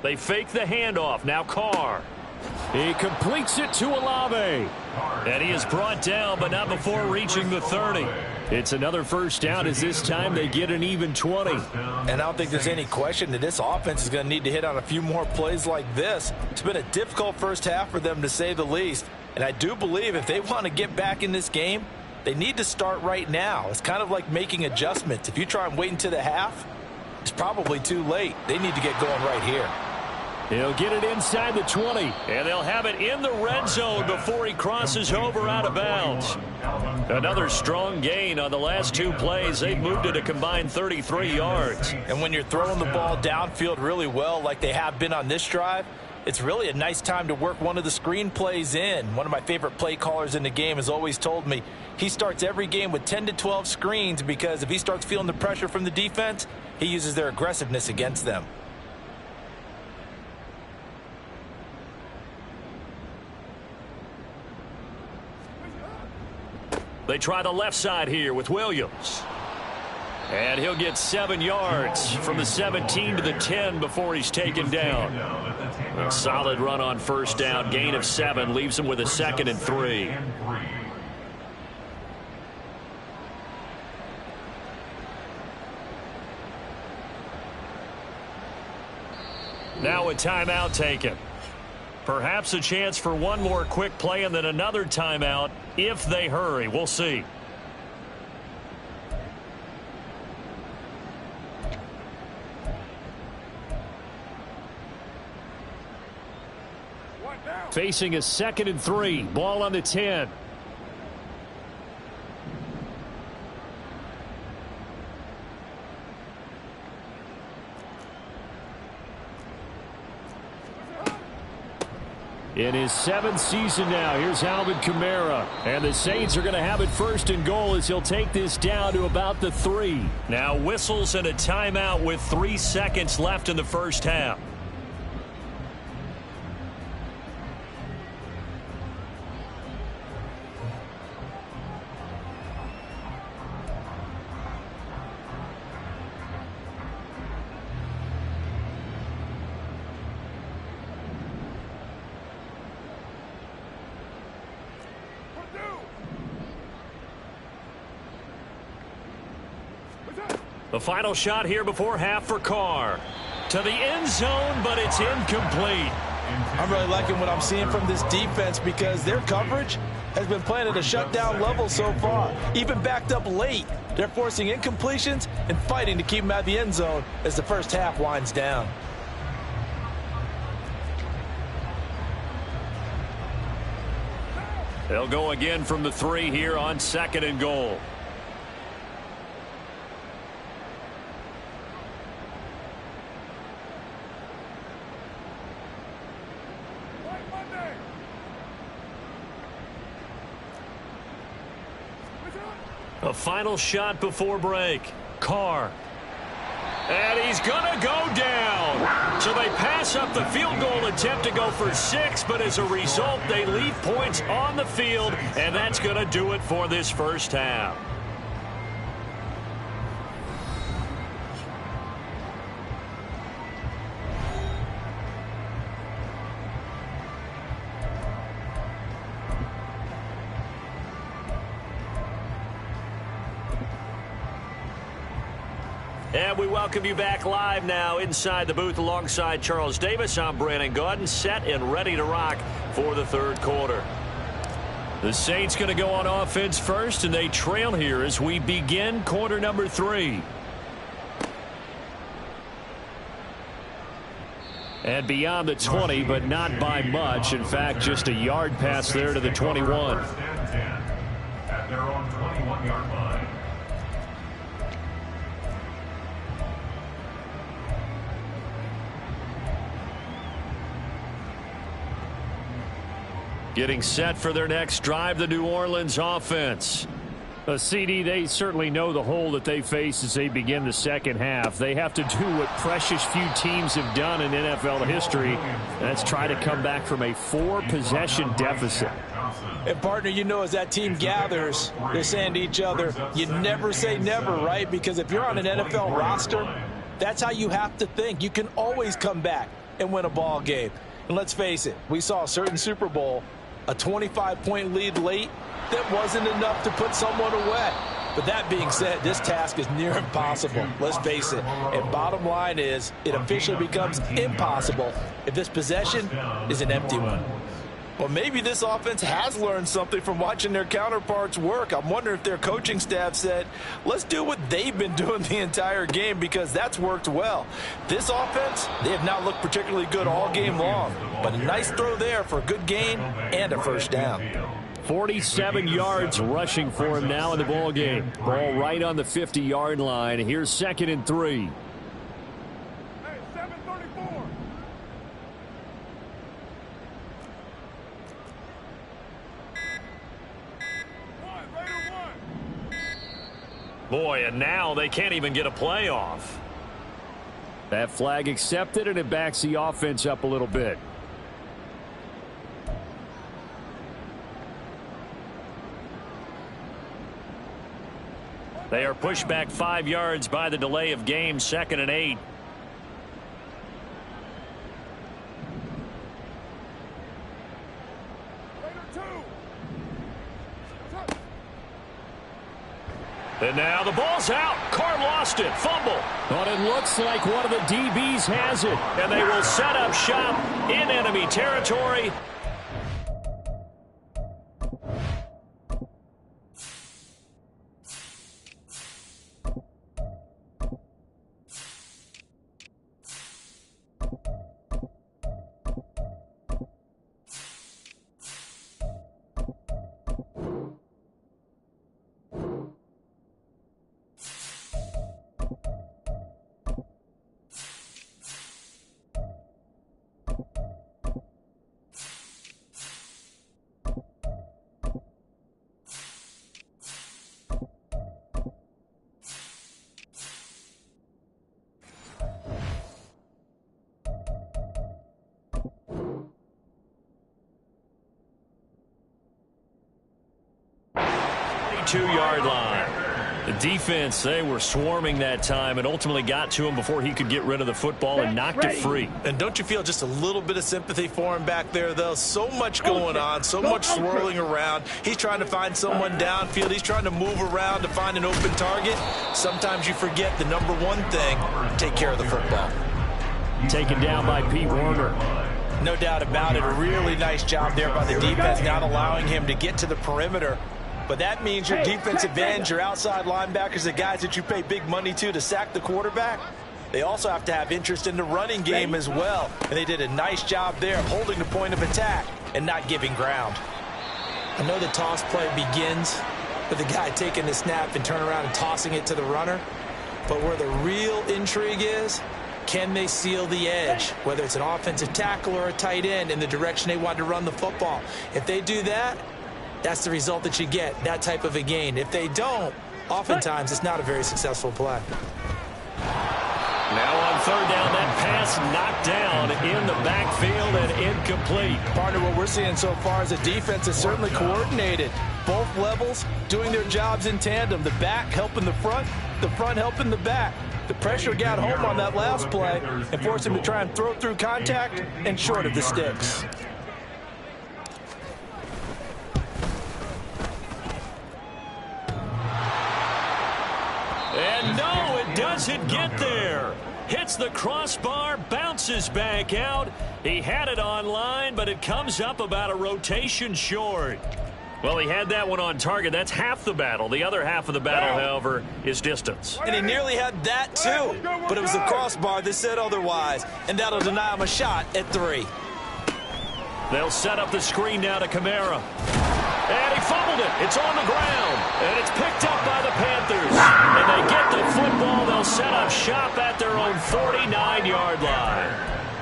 They fake the handoff. Now Carr. He completes it to Olave. And he is brought down, but not before reaching the 30. It's another first down as this time they get an even 20. And I don't think there's any question that this offense is going to need to hit on a few more plays like this. It's been a difficult first half for them, to say the least. And I do believe if they want to get back in this game, they need to start right now. It's kind of like making adjustments. If you try and wait until the half, it's probably too late. They need to get going right here. He'll get it inside the 20. And they'll have it in the red zone before he crosses over out of bounds. Another strong gain on the last two plays. They've moved it a combined 33 yards. And when you're throwing the ball downfield really well like they have been on this drive, it's really a nice time to work one of the screen plays in. One of my favorite play callers in the game has always told me he starts every game with 10 to 12 screens because if he starts feeling the pressure from the defense, he uses their aggressiveness against them. They try the left side here with Williams. And he'll get 7 yards from the 17 to the 10 before he's taken down. A solid run on first down. Gain of 7 leaves him with a 2nd and 3. Now a timeout taken. Perhaps a chance for one more quick play and then another timeout if they hurry. We'll see. Facing a 2nd and 3. Ball on the 10. In his 7th season now, here's Alvin Kamara. And the Saints are going to have it 1st and goal as he'll take this down to about the 3. Now whistles and a timeout with 3 seconds left in the first half. The final shot here before half for Carr. To the end zone, but it's incomplete. I'm really liking what I'm seeing from this defense because their coverage has been playing at a shutdown level so far. Even backed up late, they're forcing incompletions and fighting to keep them out of the end zone as the first half winds down. They'll go again from the 3 here on 2nd and goal. A final shot before break. Carr. And he's going to go down. So they pass up the field goal attempt to go for 6, but as a result, they leave points on the field, and that's going to do it for this first half. And we welcome you back live now inside the booth alongside Charles Davis. I'm Brandon Gaudin, set and ready to rock for the third quarter. The Saints going to go on offense first, and they trail here as we begin quarter number 3. And beyond the 20, but not by much. In fact, just a yard pass there to the 21. First and 10 at their own 21-yard line. Getting set for their next drive, the New Orleans offense. CD, they certainly know the hole that they face as they begin the second half. They have to do what precious few teams have done in NFL history, and that's try to come back from a 4-possession deficit. And, partner, you know, as that team gathers, they're saying to each other, you never say never, right? Because if you're on an NFL roster, that's how you have to think. You can always come back and win a ball game. And let's face it, we saw a certain Super Bowl, a 25-point lead late, that wasn't enough to put someone away. But that being said, this task is near impossible. Let's face it. And bottom line is, it officially becomes impossible if this possession is an empty one. Well, maybe this offense has learned something from watching their counterparts work. I'm wondering if their coaching staff said, let's do what they've been doing the entire game, because that's worked well. This offense, they have not looked particularly good all game long. But a nice throw there for a good gain and a first down. 47 yards rushing for him now in the ball game. Ball right on the 50-yard line. Here's 2nd and 3. Hey, 734. Boy, and now they can't even get a playoff. That flag accepted, and it backs the offense up a little bit. They are pushed back 5 yards by the delay of game, 2nd and 8. And now the ball's out. Carr lost it. Fumble. But it looks like one of the DBs has it. And they will set up shop in enemy territory. Two-yard line. The defense, they were swarming that time and ultimately got to him before he could get rid of the football and knocked it free. And don't you feel just a little bit of sympathy for him back there, though? So much going on, so much swirling around. He's trying to find someone downfield. He's trying to move around to find an open target. Sometimes you forget the number one thing, take care of the football. Taken down by Pete Werner. No doubt about it. A really nice job there by the defense, not allowing him to get to the perimeter. But that means your defensive ends, your outside linebackers, the guys that you pay big money to sack the quarterback, they also have to have interest in the running game as well. And they did a nice job there of holding the point of attack and not giving ground. I know the toss play begins with the guy taking the snap and turn around and tossing it to the runner. But where the real intrigue is, can they seal the edge, whether it's an offensive tackle or a tight end, in the direction they want to run the football? If they do that, that's the result that you get, that type of a gain. If they don't, oftentimes it's not a very successful play. Now on 3rd down, that pass knocked down in the backfield and incomplete. Partner, what we're seeing so far is the defense is certainly coordinated. Both levels doing their jobs in tandem. The back helping the front helping the back. The pressure got home on that last play and forced him to try and throw through contact and short of the sticks. And no, it does does it get there? Hits the crossbar, bounces back out. He had it online, but it comes up about a rotation short. Well, he had that one on target. That's half the battle. The other half of the battle, however, is distance. And he nearly had that, too. But it was the crossbar that said otherwise. And that'll deny him a shot at 3. They'll set up the screen now to Kamara. And he fumbled it. It's on the ground. And it's picked up by the Panthers. And they get the football. They'll set up shop at their own 49-yard line.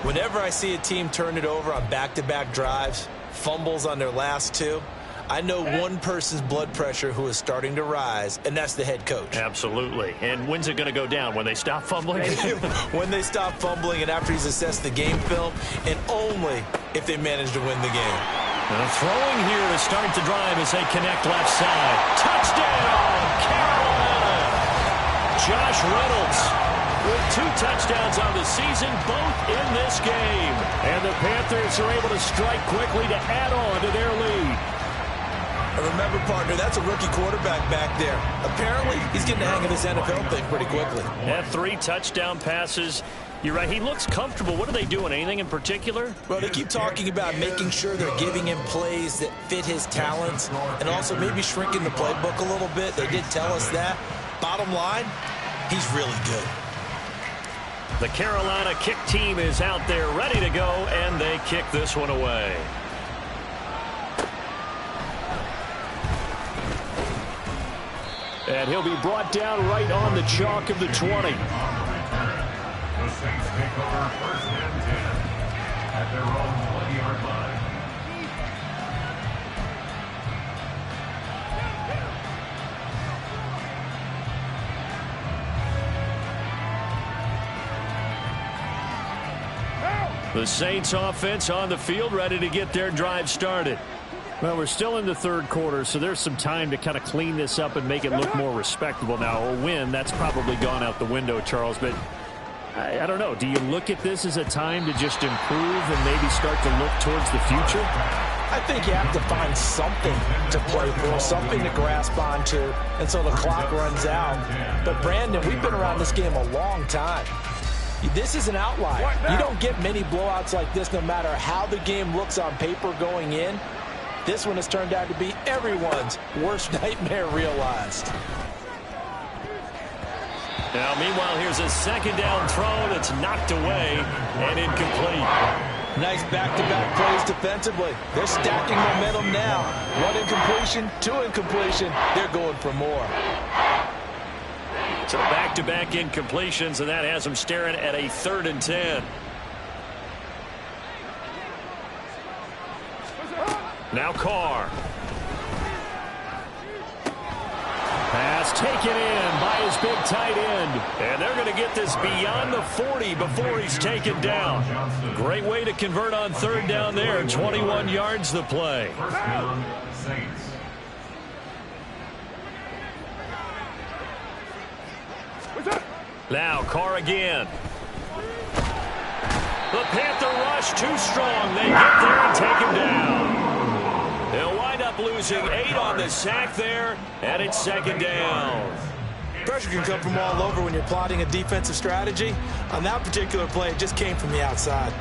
Whenever I see a team turn it over on back-to-back drives, fumbles on their last 2, I know one person's blood pressure who is starting to rise, and that's the head coach. Absolutely. And when's it going to go down? When they stop fumbling? When they stop fumbling and after he's assessed the game film, and only if they manage to win the game. Throwing here to start the drive as they connect left side. Touchdown, Carolina! Josh Reynolds with 2 touchdowns on the season, both in this game. And the Panthers are able to strike quickly to add on to their lead. Remember, partner, that's a rookie quarterback back there. Apparently, he's getting the hang of this NFL thing pretty quickly. Yeah, 3 touchdown passes. You're right, he looks comfortable. What are they doing? Anything in particular? Well, they keep talking about making sure they're giving him plays that fit his talents and also maybe shrinking the playbook a little bit. They did tell us that. Bottom line, he's really good. The Carolina kick team is out there ready to go, and they kick this one away. And he'll be brought down right on the chalk of the 20. The Saints take over 1st and 10 at their own 20-yard line. The Saints offense on the field, ready to get their drive started. Well, we're still in the 3rd quarter, so there's some time to kind of clean this up and make it look more respectable. Now, a win, that's probably gone out the window, Charles, but I don't know. Do you look at this as a time to just improve and maybe start to look towards the future? I think you have to find something to play for, something to grasp onto, and so the clock runs out. But, Brandon, we've been around this game a long time. This is an outlier. You don't get many blowouts like this no matter how the game looks on paper going in. This one has turned out to be everyone's worst nightmare realized. Now, meanwhile, here's a 2nd down throw that's knocked away and incomplete. Nice back-to-back plays defensively. They're stacking momentum now. 1 incompletion, 2 incompletion. They're going for more. So back-to-back incompletions, and that has them staring at a 3rd and 10. Now Carr. Pass taken in by his big tight end. And they're going to get this beyond the 40 before he's taken down. Great way to convert on 3rd down there. 21 yards the play. 1st down, Saints. Now Carr again. The Panther rush too strong. They get there and take him down. They'll wind up losing 8 on the sack there, and it's 2nd down. Pressure can come from all over when you're plotting a defensive strategy. On that particular play, it just came from the outside.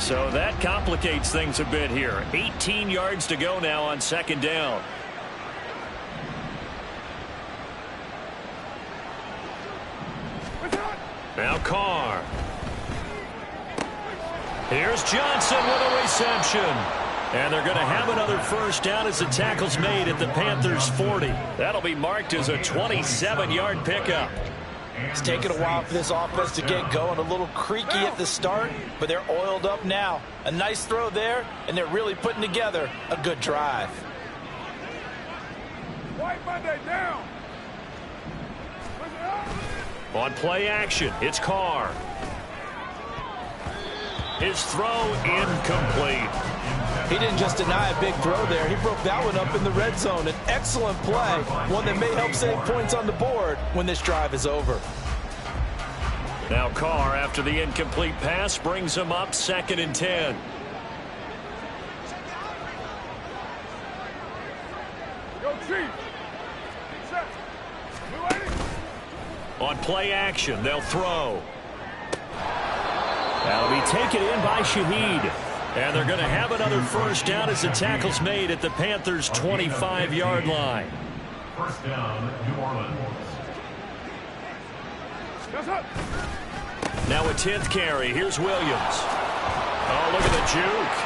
So that complicates things a bit here. 18 yards to go now on 2nd down. Now Carr. Here's Johnson with a reception. And they're going to have another 1st down as the tackle's made at the Panthers' 40. That'll be marked as a 27-yard pickup. It's taken a while for this offense to get going. A little creaky at the start, but they're oiled up now. A nice throw there, and they're really putting together a good drive. White Monday down. On play action, it's Carr. His throw incomplete. He didn't just deny a big throw there. He broke that one up in the red zone. An excellent play, one that may help save points on the board when this drive is over. Now Carr, after the incomplete pass, brings him up 2nd and 10. Go Chiefs. On play action, they'll throw. That'll be taken in by Shaheed. And they're going to have another first down as the tackle's made at the Panthers' 25-yard line. First down, New Orleans. Now a 10th carry. Here's Williams. Oh, look at the juke.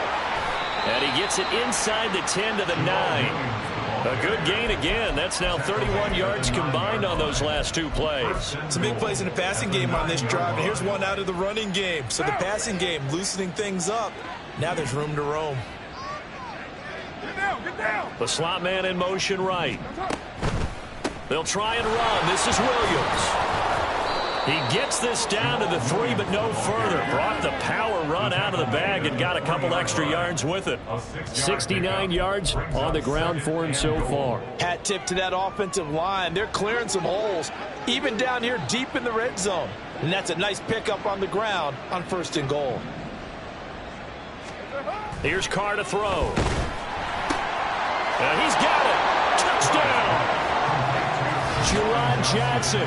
And he gets it inside the 10 to the 9. A good gain again. That's now 31 yards combined on those last two plays. Some big plays in the passing game on this drive. And here's one out of the running game. So the passing game loosening things up. Now there's room to roam. Get down. The slot man in motion right. They'll try and run. This is Williams. He gets this down to the 3, but no further. Brought the power run out of the bag and got a couple extra yards with it. 69 yards on the ground for him so far. Hat tip to that offensive line. They're clearing some holes, even down here deep in the red zone. And that's a nice pickup on the ground on 1st and goal. Here's Carr to throw. And he's got it. Touchdown. Jerron Johnson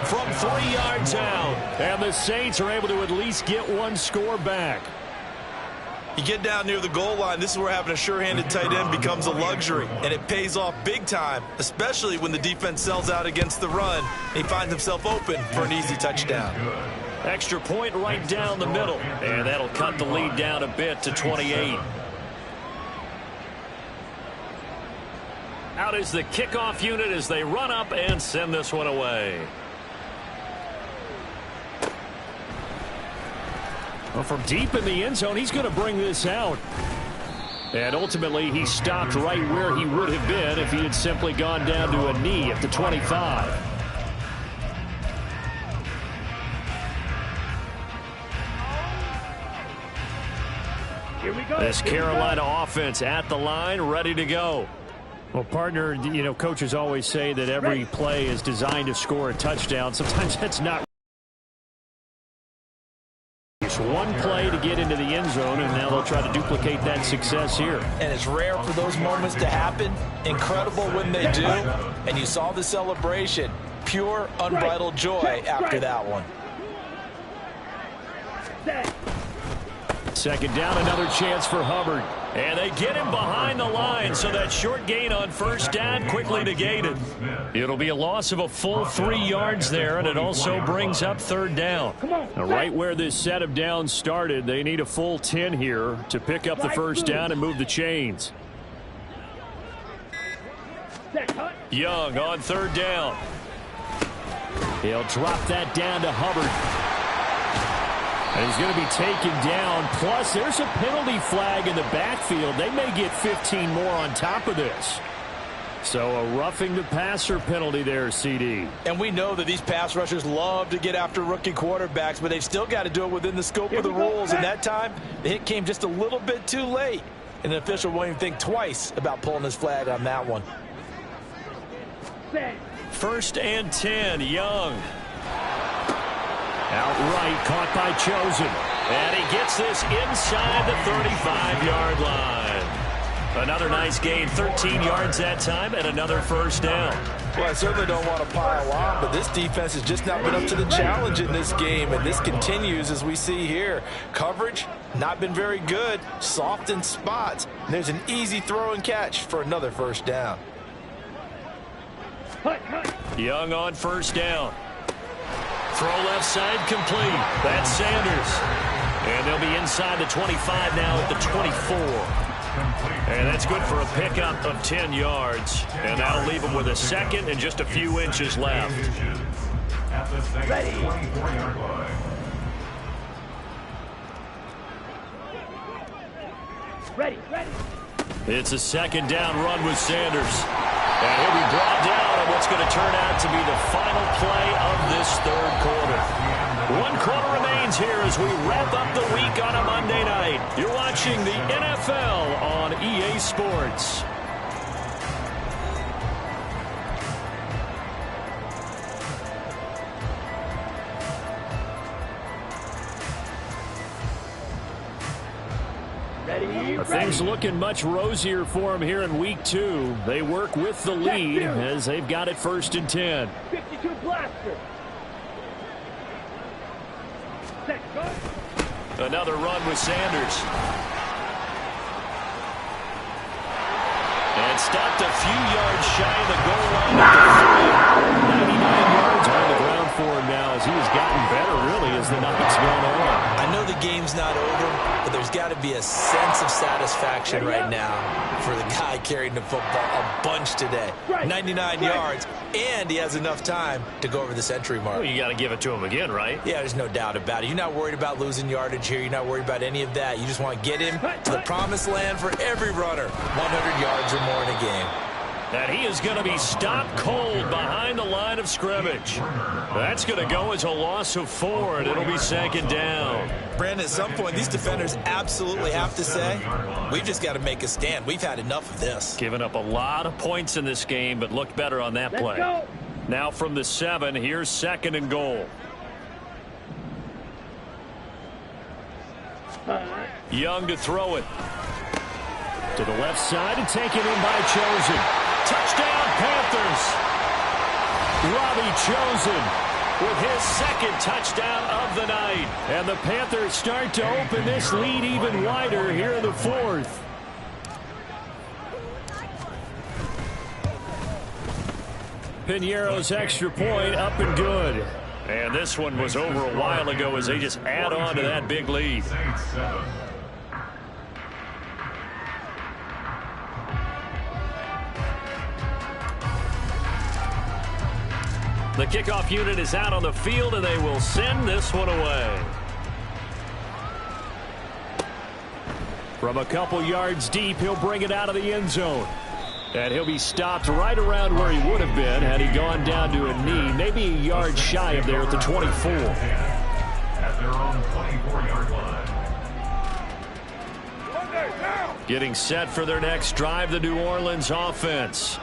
from 3 yards out. And the Saints are able to at least get one score back. You get down near the goal line, this is where having a sure-handed tight end becomes a luxury. And it pays off big time, especially when the defense sells out against the run. And he finds himself open for an easy touchdown. Extra point right down the middle. And that'll cut the lead down a bit to 28. Out is the kickoff unit as they run up and send this one away. Well, from deep in the end zone, he's going to bring this out. And ultimately, he stopped right where he would have been if he had simply gone down to a knee at the 25. Here we go. This Carolina offense at the line, ready to go. Well, partner, you know, coaches always say that every play is designed to score a touchdown. Sometimes that's not. It's one play to get into the end zone, and now they'll try to duplicate that success here. And it's rare for those moments to happen. Incredible when they do. And you saw the celebration. Pure, unbridled joy after that one. Second down, another chance for Hubbard. And they get him behind the line, so that short gain on first down quickly negated. It'll be a loss of a full 3 yards there, and it also brings up third down. Now, right where this set of downs started, they need a full 10 here to pick up the first down and move the chains. Young on third down. He'll drop that down to Hubbard. And he's going to be taken down. Plus, there's a penalty flag in the backfield. They may get 15 more on top of this. So a roughing the passer penalty there, CD. And we know that these pass rushers love to get after rookie quarterbacks, but they've still got to do it within the scope of the rules. And that time, the hit came just a little bit too late. And the official won't even think twice about pulling his flag on that one. 1st and 10, Young. Outright caught by Chosen. And he gets this inside the 35-yard line. Another nice gain, 13 yards that time, and another first down. Well, I certainly don't want to pile on, but this defense has just not been up to the challenge in this game, and this continues as we see here. Coverage, not been very good, soft in spots. And there's an easy throw and catch for another first down. Young on first down. Throw left side complete. That's Sanders. And they'll be inside the 25 now at the 24. And that's good for a pickup of 10 yards. And that'll leave them with a second and just a few inches left. Ready. Ready. It's a second down run with Sanders. And he'll be brought down on what's going to turn out to be the final play of this third quarter. 1 quarter remains here as we wrap up the week on a Monday night. You're watching the NFL on EA Sports. Things looking much rosier for them here in week 2. They work with the lead as they've got it 1st and 10. 52 blaster. Another run with Sanders. And stopped a few yards shy of the goal line at the 3. 99 yards on the ground for him now as he has gotten better, really, as the night's gone on. I know the game's not over, but there's got to be a sense of satisfaction right now for the guy carrying the football a bunch today. 99 yards, and he has enough time to go over the century mark. Well, you got to give it to him again, right? Yeah, there's no doubt about it. You're not worried about losing yardage here. You're not worried about any of that. You just want to get him to the promised land for every runner. 100 yards or more in a game. And he is going to be stopped cold behind the line of scrimmage. That's going to go as a loss of 4, and it'll be 2nd down. Brandon, at some point, these defenders absolutely have to say, we've just got to make a stand. We've had enough of this. Giving up a lot of points in this game, but looked better on that play. Now from the 7, here's 2nd and goal. Young to throw it. To the left side and taken in by Chosen. Touchdown, Panthers. Robbie Chosen with his 2nd touchdown of the night. And the Panthers start to open this lead even wider here in the 4th. Piñeiro's extra point up and good. And this one was over a while ago as they just add on to that big lead. The kickoff unit is out on the field, and they will send this one away. From a couple yards deep, he'll bring it out of the end zone. And he'll be stopped right around where he would have been had he gone down to a knee, maybe a yard shy of there at the 24. At their own 24-yard line. Getting set for their next drive, the New Orleans offense.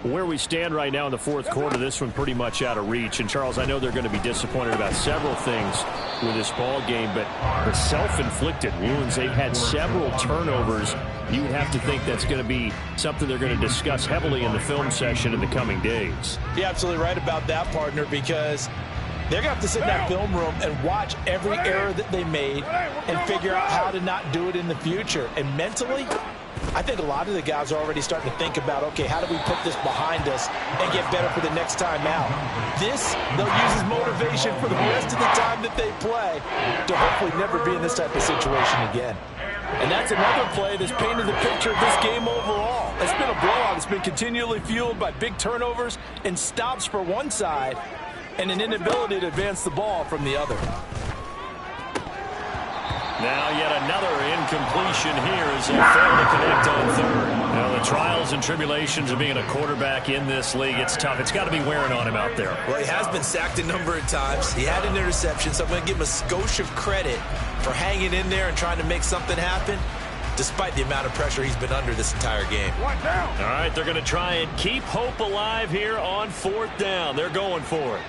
Where we stand right now in the 4th quarter, this one pretty much out of reach. And, Charles, I know they're going to be disappointed about several things with this ball game, but the self-inflicted wounds, they've had several turnovers. You would have to think that's going to be something they're going to discuss heavily in the film session in the coming days. You're absolutely right about that, partner, because they're going to have to sit in that film room and watch every error that they made and figure out how to not do it in the future. And mentally, I think a lot of the guys are already starting to think about, okay, how do we put this behind us and get better for the next time out? This, they'll use as motivation for the rest of the time that they play to hopefully never be in this type of situation again. And that's another play that's painted the picture of this game overall. It's been a blowout. It's been continually fueled by big turnovers and stops for one side and an inability to advance the ball from the other. Now yet another incompletion here as they fail to connect on 3rd. Now the trials and tribulations of being a quarterback in this league, it's tough. It's got to be wearing on him out there. Well, he has been sacked a number of times. He had an interception, so I'm going to give him a skosh of credit for hanging in there and trying to make something happen, despite the amount of pressure he's been under this entire game. All right, they're going to try and keep hope alive here on 4th down. They're going for it.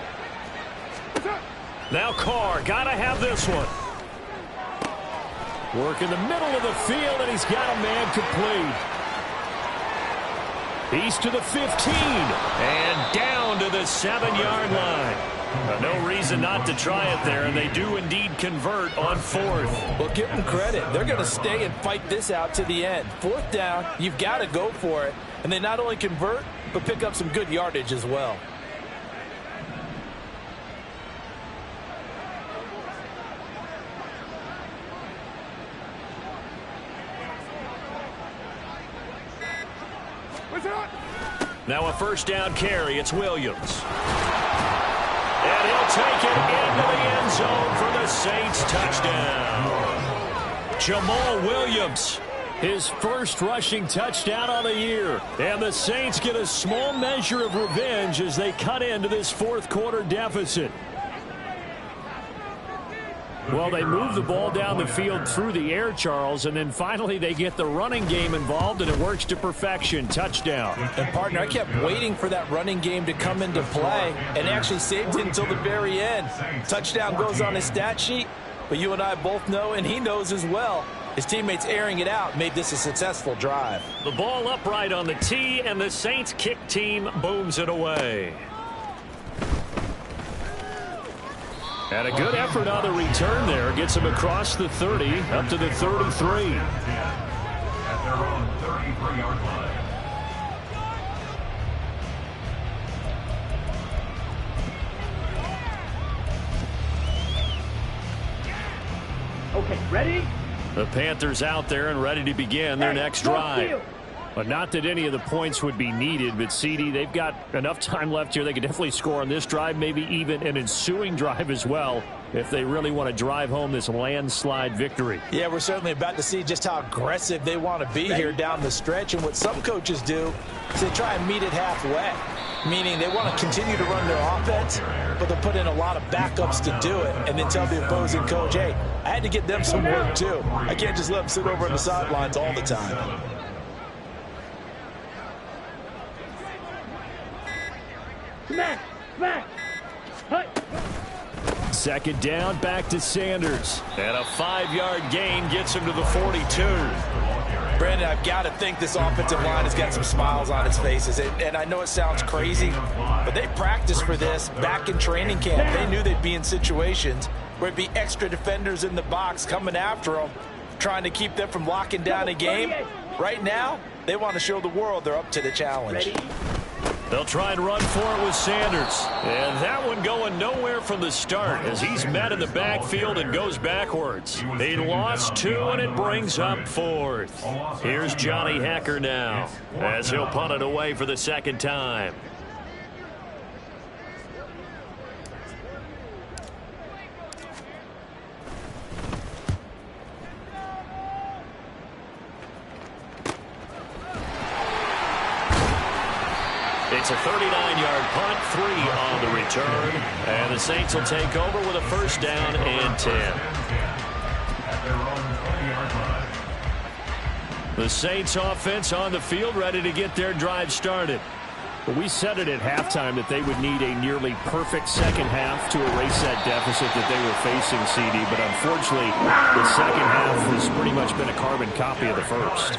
Now Carr, got to have this one. Work in the middle of the field, and he's got a man complete. He's to the 15, and down to the 7-yard line. No reason not to try it there, and they do indeed convert on 4th. Well, give them credit. They're going to stay and fight this out to the end. 4th down, you've got to go for it. And they not only convert, but pick up some good yardage as well. Now a 1st down carry. It's Williams. And he'll take it into the end zone for the Saints touchdown. Jamal Williams, his first rushing touchdown on the year. And the Saints get a small measure of revenge as they cut into this 4th quarter deficit. Well, they move the ball down the field through the air, Charles, and then finally they get the running game involved, and it works to perfection. Touchdown. And, partner, I kept waiting for that running game to come into play and actually saved it until the very end. Touchdown goes on his stat sheet, but you and I both know, and he knows as well, his teammates airing it out made this a successful drive. The ball upright on the tee, and the Saints kick team booms it away. And a good effort on the return there. Gets him across the 30, up to the 33. At their own 33-yard line. Okay, ready? The Panthers out there and ready to begin their next drive. But not that any of the points would be needed, but CD, they've got enough time left here. They could definitely score on this drive, maybe even an ensuing drive as well, if they really want to drive home this landslide victory. Yeah, we're certainly about to see just how aggressive they want to be here down the stretch. And what some coaches do is they try and meet it halfway, meaning they want to continue to run their offense, but they'll put in a lot of backups to do it and then tell the opposing coach, hey, I had to get them some work too. I can't just let them sit over on the sidelines all the time. Back. Hey. Second down, back to Sanders. And a 5-yard gain gets him to the 42. Brandon, I've got to think this offensive line has got some smiles on its faces. And I know it sounds crazy, but they practiced for this back in training camp. They knew they'd be in situations where it'd be extra defenders in the box coming after them, trying to keep them from locking down a game. Right now, they want to show the world they're up to the challenge. They'll try and run for it with Sanders. And that one going nowhere from the start as he's met in the backfield and goes backwards. He lost 2, and it brings up 4th. Here's Johnny Hacker now as he'll punt it away for the second time. It's a 39-yard punt, 3 on the return. And the Saints will take over with a first down and 10. At their own 20-yard line. The Saints offense on the field, ready to get their drive started. But we said it at halftime that they would need a nearly perfect second half to erase that deficit that they were facing, CD. But unfortunately, the second half has pretty much been a carbon copy of the first.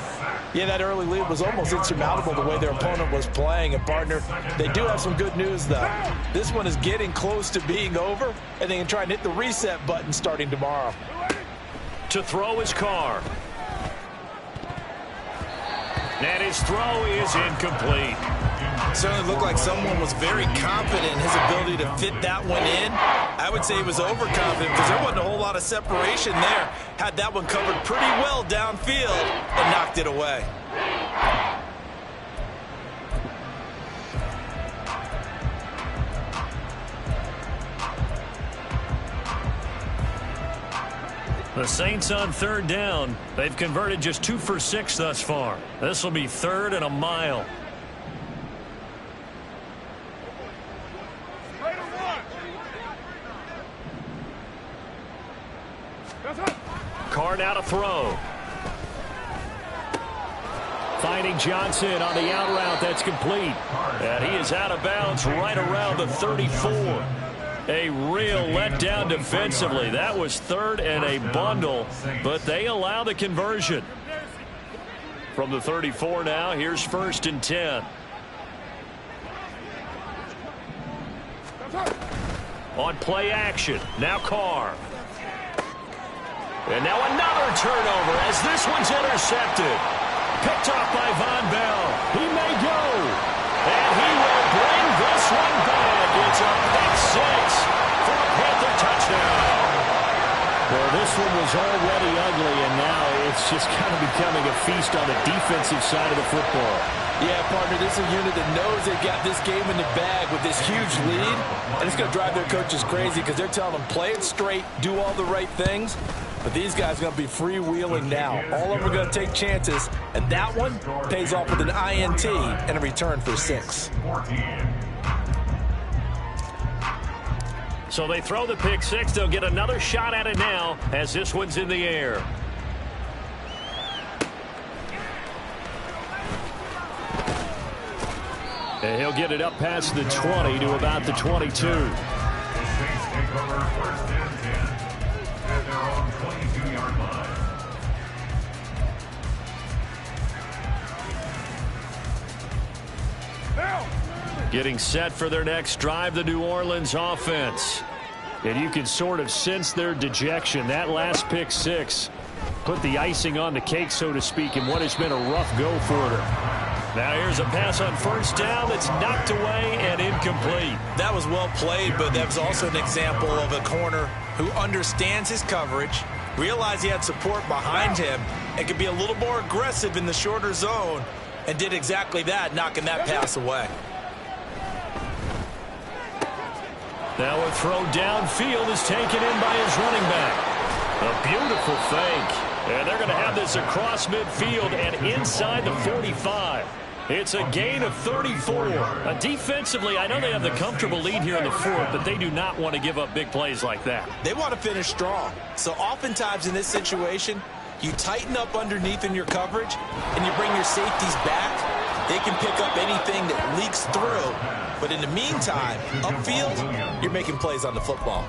Yeah, that early lead was almost insurmountable the way their opponent was playing. And, partner, they do have some good news, though. This one is getting close to being over, and they can try and hit the reset button starting tomorrow. To throw his Carr. And his throw is incomplete. Certainly looked like someone was very confident in his ability to fit that one in. I would say he was overconfident because there wasn't a whole lot of separation there. Had that one covered pretty well downfield and knocked it away. The Saints on third down. They've converted just 2 for 6 thus far. This will be 3rd and a mile. Carr now to throw. Finding Johnson on the out route. That's complete. And he is out of bounds right around the 34. A real letdown defensively. That was 3rd and a bundle, but they allow the conversion. From the 34 now, here's 1st and 10. On play action, now Carr. And now another turnover as this one's intercepted. Picked off by Von Bell. He may go. And he will bring this one back. It's a pick 6 for a Panther touchdown. Well, this one was already ugly, and now it's just kind of becoming a feast on the defensive side of the football. Yeah, partner, this is a unit that knows they've got this game in the bag with this huge lead, and it's going to drive their coaches crazy because they're telling them play it straight, do all the right things. But these guys are going to be freewheeling now. All of them are going to take chances, and that one pays off with an INT and a return for 6. So they throw the pick 6. They'll get another shot at it now as this one's in the air. And he'll get it up past the 20 to about the 22. The Saints take over 1st and 10 at their own 22-yard line. Getting set for their next drive, the New Orleans offense. And you can sort of sense their dejection. That last pick six put the icing on the cake, so to speak, in what has been a rough go for them. Now here's a pass on first down that's knocked away and incomplete. That was well played, but that was also an example of a corner who understands his coverage, realized he had support behind him, and could be a little more aggressive in the shorter zone, and did exactly that, knocking that pass away. Now a throw downfield is taken in by his running back. A beautiful fake. And they're going to have this across midfield and inside the 45. It's a gain of 34. Defensively, I know they have the comfortable lead here in the fourth, but they do not want to give up big plays like that. They want to finish strong. So oftentimes in this situation, you tighten up underneath in your coverage, and you bring your safeties back. They can pick up anything that leaks through. But in the meantime, upfield, you're making plays on the football.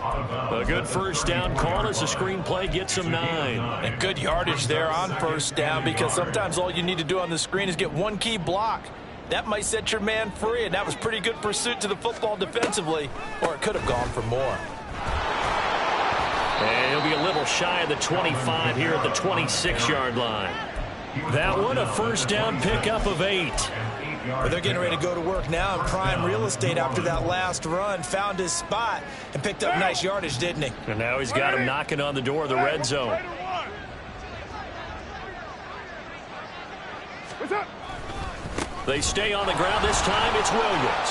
A good first down call as the screenplay gets them 9. And good yardage there on first down, because sometimes all you need to do on the screen is get one key block. That might set your man free, and that was pretty good pursuit to the football defensively, or it could have gone for more. And he'll be a little shy of the 25 here at the 26-yard line. That one a first down pickup of 8. Well, they're getting ready to go to work now in prime real estate after that last run. Found his spot and picked up nice yardage, didn't he? And now he's got him knocking on the door of the red zone. They stay on the ground. This time it's Williams.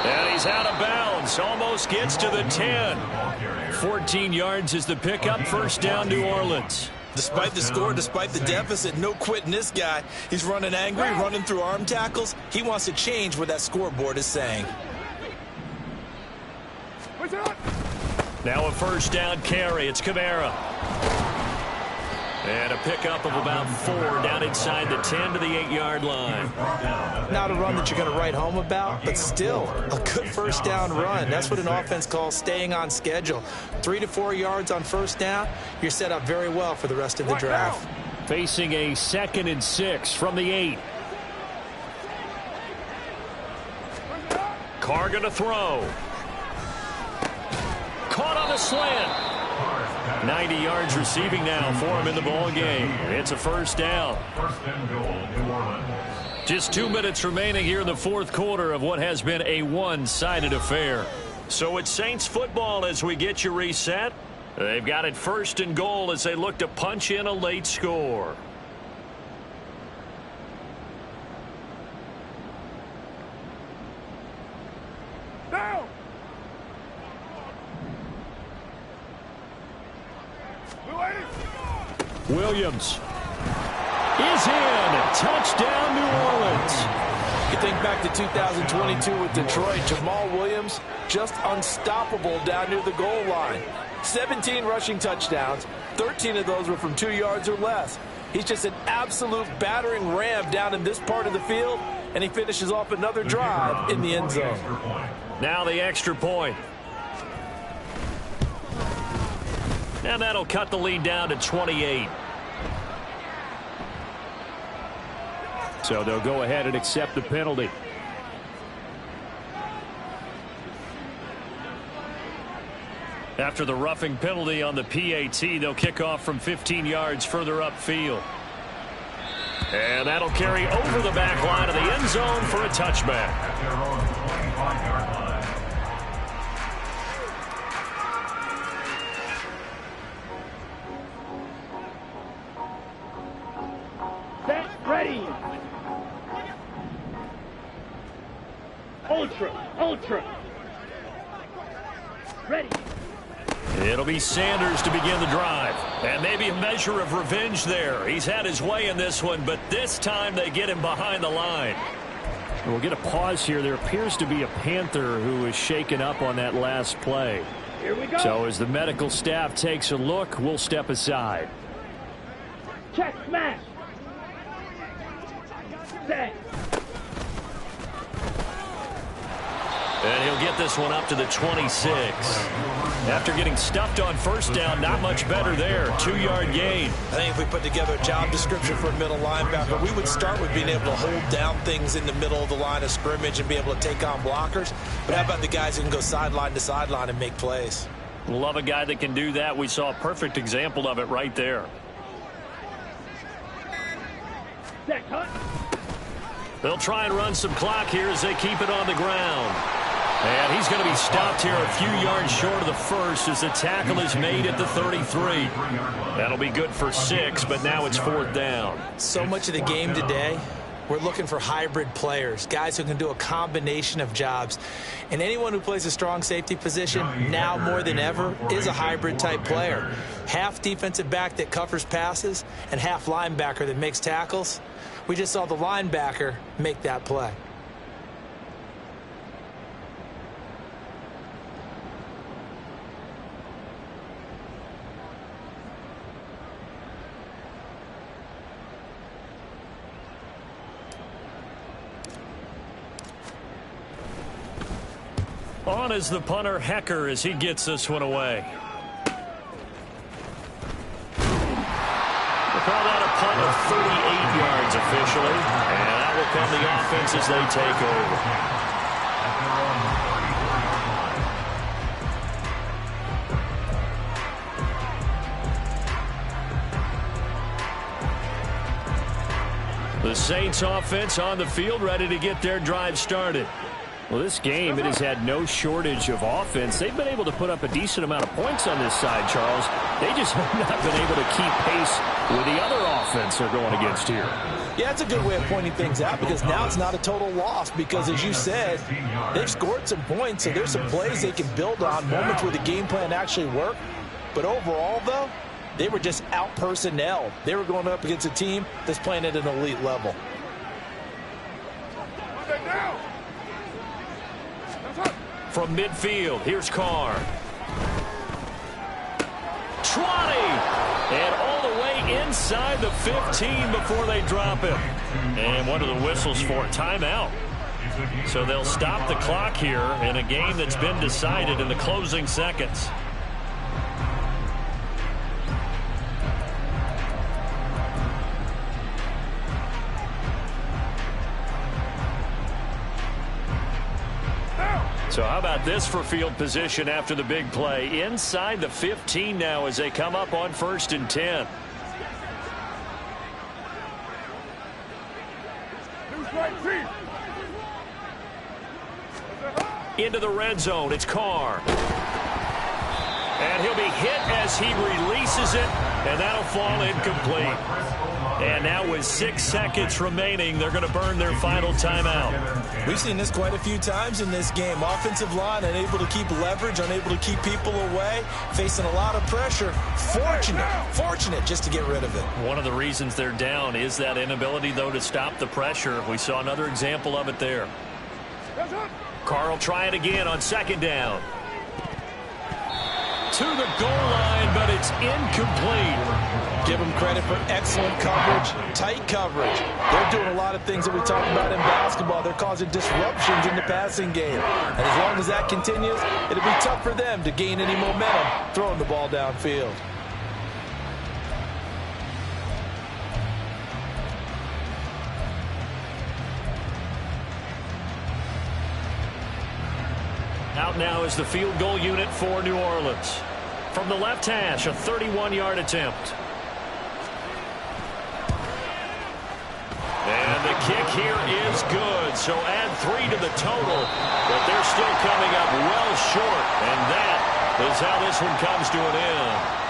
And he's out of bounds. Almost gets to the 10. 14 yards is the pickup. First down, New Orleans. Despite the score, despite the deficit, no quitting this guy. He's running angry, running through arm tackles. He wants to change what that scoreboard is saying. Now a first down carry. It's Kamara. And a pickup of about 4 down inside the 10 to the 8-yard line. Not a run that you're going to write home about, but still a good first down run. That's what an offense calls staying on schedule. 3 to 4 yards on first down, you're set up very well for the rest of the drive. Facing a 2nd and 6 from the 8. Carr going to throw. Caught on the slant. 90 yards receiving now for him in the ball game. It's a first down. First and goal, New Orleans. Just 2 minutes remaining here in the fourth quarter of what has been a one-sided affair. So it's Saints football as we get you reset. They've got it first and goal as they look to punch in a late score. Down. Williams is in. Touchdown, New Orleans. You think back to 2022 with Detroit, Jamal Williams just unstoppable down near the goal line. 17 rushing touchdowns, 13 of those were from 2 yards or less. He's just an absolute battering ram down in this part of the field, and he finishes off another drive in the end zone. Now the extra point. And that'll cut the lead down to 28. So they'll go ahead and accept the penalty. After the roughing penalty on the PAT, they'll kick off from 15 yards further upfield. And that'll carry over the back line of the end zone for a touchback. At their own 25-yard line. Set, ready. Ultra. Ready. It'll be Sanders to begin the drive. And maybe a measure of revenge there. He's had his way in this one, but this time they get him behind the line. We'll get a pause here. There appears to be a Panther who is shaken up on that last play. Here we go. So as the medical staff takes a look, we'll step aside. Check, smash. Set. And he'll get this one up to the 26. After getting stuffed on first down, not much better there. 2-yard gain. I think if we put together a job description for a middle linebacker, we would start with being able to hold down things in the middle of the line of scrimmage and be able to take on blockers. But how about the guys who can go sideline to sideline and make plays? Love a guy that can do that. We saw a perfect example of it right there. They'll try and run some clock here as they keep it on the ground. And he's going to be stopped here a few yards short of the first as the tackle is made at the 33. That'll be good for 6, but now it's 4th down. So much of the game today, we're looking for hybrid players, guys who can do a combination of jobs. And anyone who plays a strong safety position, now more than ever, is a hybrid-type player. Half defensive back that covers passes and half linebacker that makes tackles. We just saw the linebacker make that play. On is the punter, Hecker, as he gets this one away. We'll call that a punt of 38 yards officially. And that will come the offense as they take over. The Saints offense on the field, ready to get their drive started. Well, this game, it has had no shortage of offense. They've been able to put up a decent amount of points on this side, Charles. They just have not been able to keep pace with the other offense they're going against here. Yeah, that's a good way of pointing things out because now it's not a total loss because, as you said, they've scored some points, so there's some plays they can build on, moments where the game plan actually worked. But overall, though, they were just out-personnelled. They were going up against a team that's playing at an elite level. From midfield, here's Carr. 20! And all the way inside the 15 before they drop him. And what are the whistles for? Timeout. So they'll stop the clock here in a game that's been decided in the closing seconds. So how about this for field position after the big play? Inside the 15 now as they come up on 1st and 10. Into the red zone, it's Carr. And he'll be hit as he releases it, and that'll fall incomplete. And now with 6 seconds remaining, they're going to burn their final timeout. We've seen this quite a few times in this game. Offensive line unable to keep leverage, unable to keep people away, facing a lot of pressure. Fortunate just to get rid of it. One of the reasons they're down is that inability, though, to stop the pressure. We saw another example of it there. Carr will try it again on 2nd down. To the goal line, but it's incomplete. Give them credit for excellent coverage, tight coverage. They're doing a lot of things that we talk about in basketball. They're causing disruptions in the passing game. And as long as that continues, it'll be tough for them to gain any momentum throwing the ball downfield. Out now is the field goal unit for New Orleans. From the left hash, a 31-yard attempt. And the kick here is good, so add 3 to the total, but they're still coming up well short, and that is how this one comes to an end.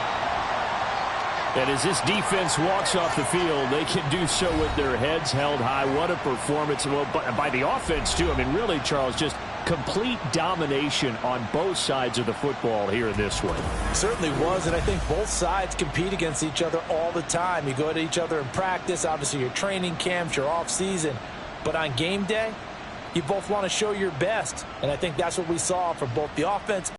And as this defense walks off the field, they can do so with their heads held high. What a performance. Well, by the offense, too. I mean, really, Charles, just complete domination on both sides of the football here in this one. Certainly was, and I think both sides compete against each other all the time. You go at each other in practice, obviously your training camps, your off-season. But on game day, you both want to show your best. And I think that's what we saw from both the offense